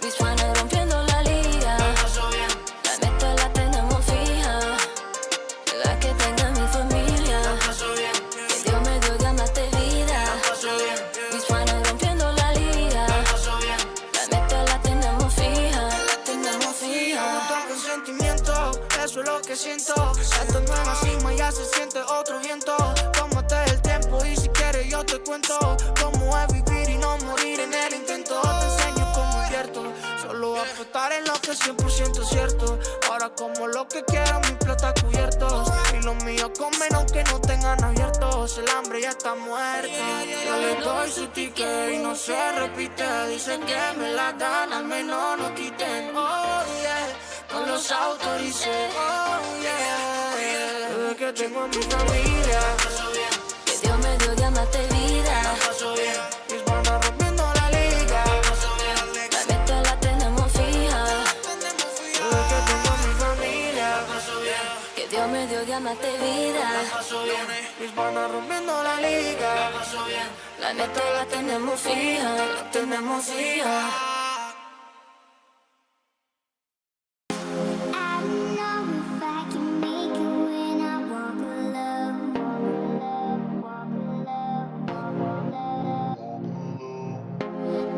Mis panas rompiendo la liga. La meta la tenemos fija. La que tenga mi familia. Que Dios me dio ganas de vida. Mis panas rompiendo la liga. La meta la tenemos fija. La tenemos fija. Con sentimiento, eso es lo que siento. Esta nueva cima ya se siente otro viento. Tómate el tiempo y si quieres yo te cuento cómo es vivir y no morir en el intento. Te enseño cómo invierto, solo apostar en lo que es 100% cierto. Ahora como lo que quiero, mi plata cubiertos. Y los míos comen aunque no tengan abiertos. El hambre ya está muerto. Yo le doy su ticket y no se repite. Dicen que me la dan, al menos no quiten. Oh yeah, con los autorice. Oh yeah, desde que tengo a mi familia. Que Dios me dio ganas de vida. Mis panas rompiendo la liga. La meta la tenemos fija. Desde que tengo a mi familia. Que Dios me dio ganas de vida. Mis panas rompiendo la liga. La meta la tenemos fija. La tenemos fija. I don't know if I can make it when I walk alone.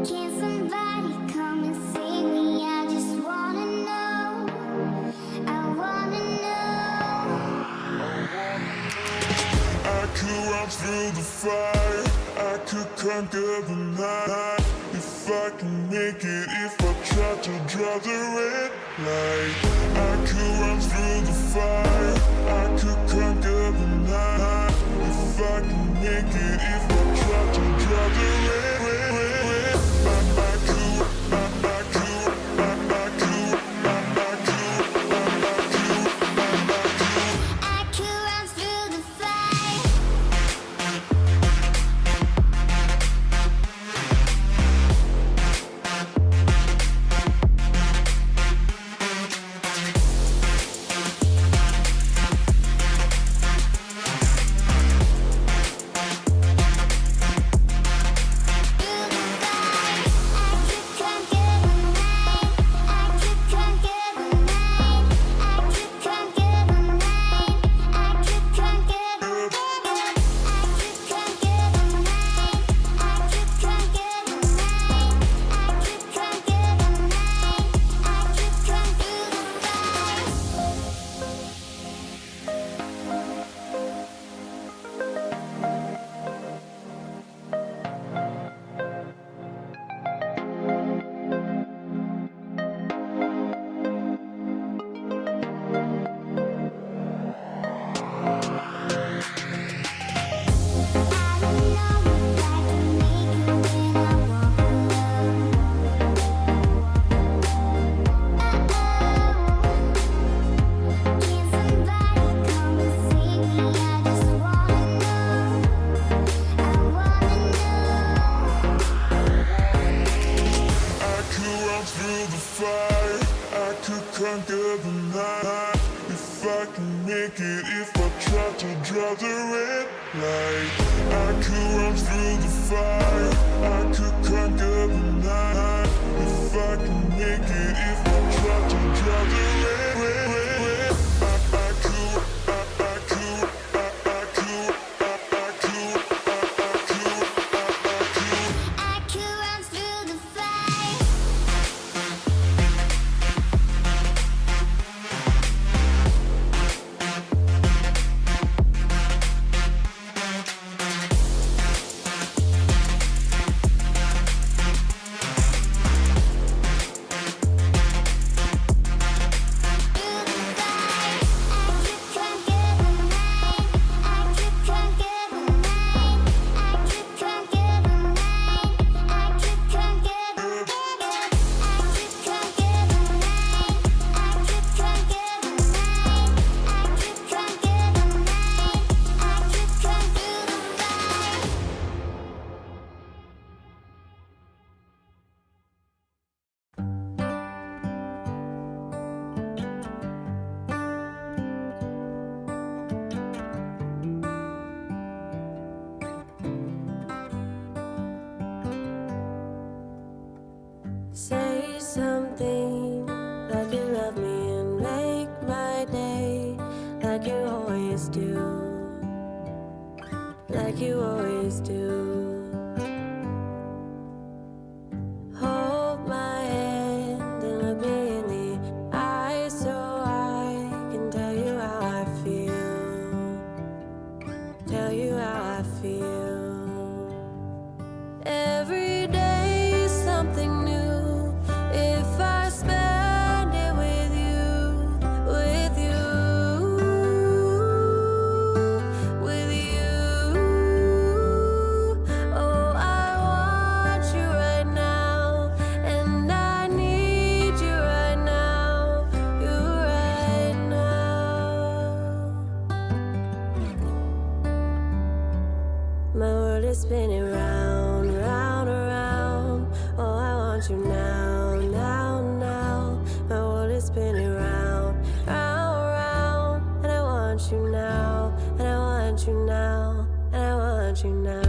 Can somebody come and save me? I just wanna know. I wanna know. I could run through the fire, I could conquer the night. If I can make it, if I try to draw the red light. I could run through the fire, I could conquer the night. If I can make it, if I try to draw the red light. I could, I could, I could, I could, I could run through the fire. make it if I try to draw the red light. I could run through the fire, I could conquer the night. If I can make it if I try to draw the red, Say something like you love me and make my day, like you always do, like you always do. Hold my hand and look me in the eye so I can tell you how I feel, tell you how I feel. Every day is something new. If I spend it with you, with you, with you. Oh, I want you right now, and I need you right now, you right now. My world is spinning round, round, around. Oh, I want you now, now, now. My world is spinning round, round, round. And I want you now, and I want you now, and I want you now.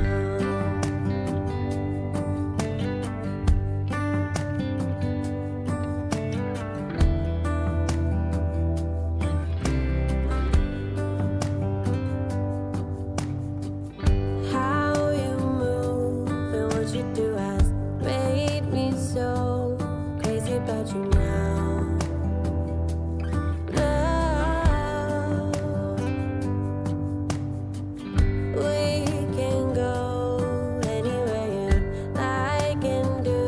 How you move and what you do has made me so crazy about you now. Now we can go anywhere you like and do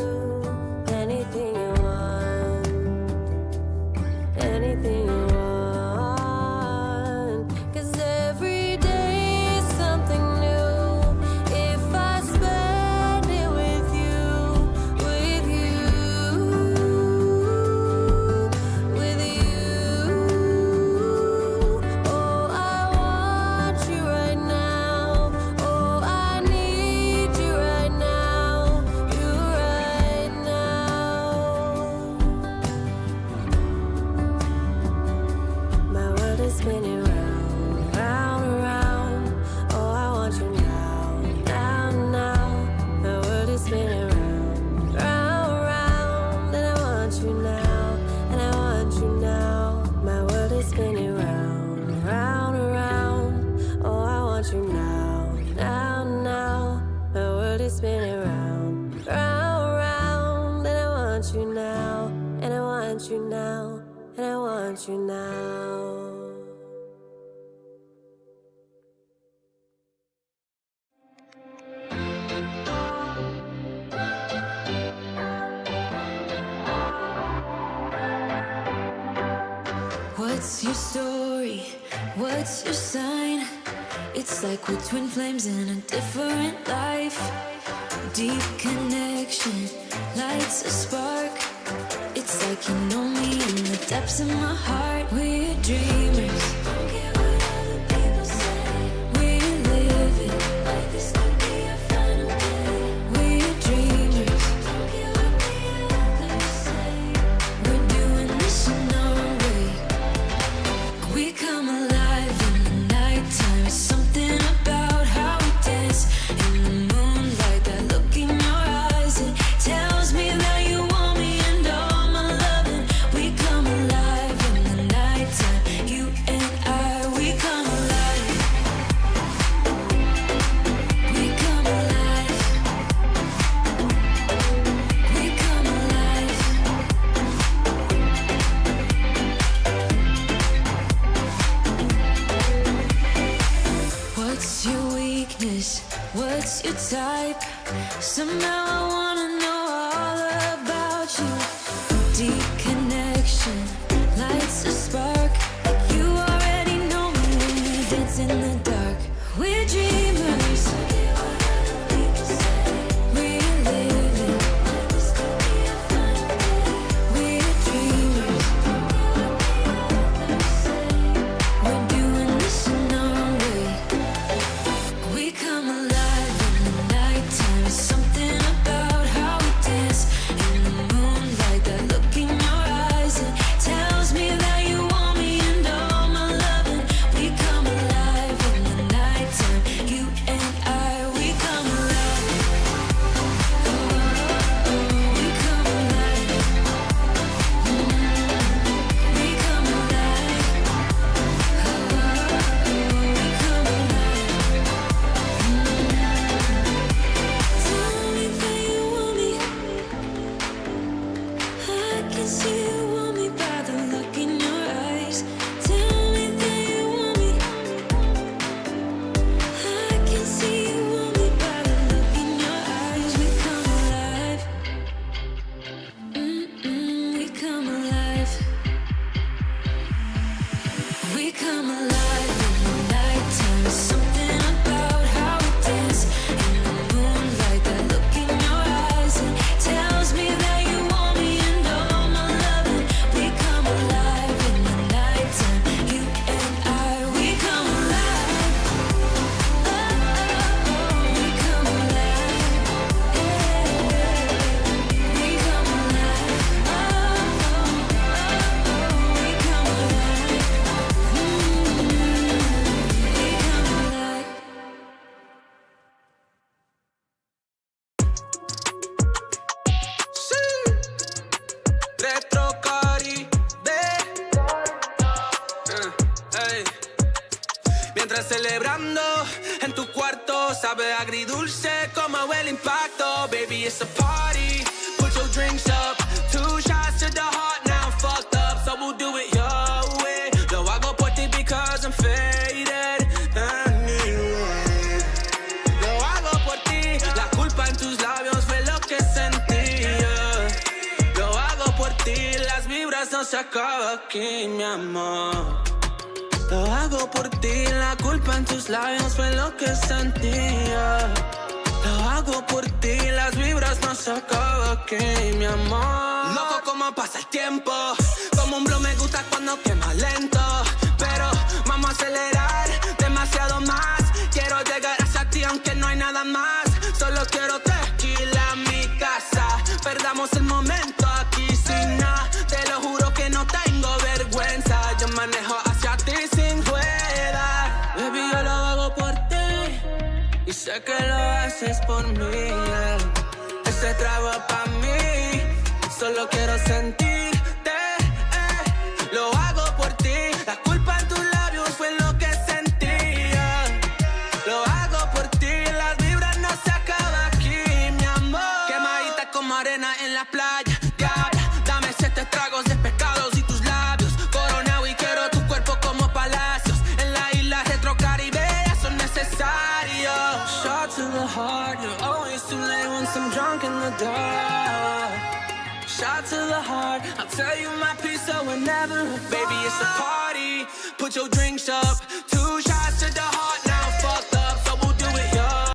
anything you want, anything you want. 'Cause every day is something new. If I spend it with you, with you, with you. Oh, I want you right now. Oh, I need you right now, you right now. My world is spinning round, round, around. Oh, I want you now, now, now. My world is spinning round, round, round. And I want you now, and I want you now. My world is spinning round, round, around. Oh, I want you now, now, now. My world is spinning round, round, round. And I want you now, and I want you now, and I want you now. What's your story? What's your sign? It's like we're twin flames in a different life. Deep connection lights a spark. It's like you know me in the depths of my heart. We're dreamers. Don't care what other people say. We're living like this could be our final day. We're dreamers. Don't care what the others say. We're doing this in our way. We come alive now I wanna know all about you. Deep connection lights a spark. You already know me when we dance in the dark. We're dreamers. We're living. We're dreamers. We're doing this in our way. We come alive in the nighttime. Something about how we dance in the moonlight. That look in your eyes, it tells me that you want me and all my loving. We come alive in the nighttime. You and I, we come alive. We come alive. We come alive. We come alive. Tell me that you want me. I can see you want me by the look in your eyes. Tell me that you want me. I can see you want me by the look in your eyes. We come alive. We come alive. We come alive in the nighttime. Something about how we dance in the moonlight. That look in your eyes, it tells me that you want me and all my loving. We come alive in the nighttime. You and I, we come alive. We come alive. We come alive. We come alive. Retro Caribe. Ey. Mientras celebrando en tu cuarto, sabe agridulce como el impacto. Baby, it's a party. Put your drinks up. 2 shots to the heart, now I'm fucked up. So we'll do it your way. Lo hago por ti because I'm faded. Anyway. Lo hago por ti. La culpa en tus labios fue lo que sentía. Lo hago por ti. Las vibras no se acaban aquí, mi amor. Lo hago por ti, la culpa en tus labios fue lo que sentía. Lo hago por ti, las vibras no se acaban aquí, mi amor. Loco como pasa el tiempo, como un blow me gusta cuando quema lento. Pero vamos a acelerar demasiado más. Quiero llegar hacia ti aunque no hay nada más. Solo quiero tequila en mi casa. Perdamos el momento aquí sin nada. Te lo juro que no tengo vergüenza. Yo manejo hacia ti sin rueda. Baby, yo lo hago por ti y sé que lo haces por mí. Ese trago pa' mí, solo quiero sentirte. Lo hago por ti, la culpa en tus labios fue lo que sentía. Lo hago por ti, las vibras no se acaban aquí, mi amor. Quemadita como arena en la playa, diabla. Dame 7 tragos de pescados y tus labios. Coronado y quiero tu cuerpo como palacios. En la isla Retro Caribe son necesarios. Shot to the heart, you're always too late once I'm drunk in the dark. Shot to the heart, I'll tell you my piece so whenever. Baby, it's a party. Put your drinks up.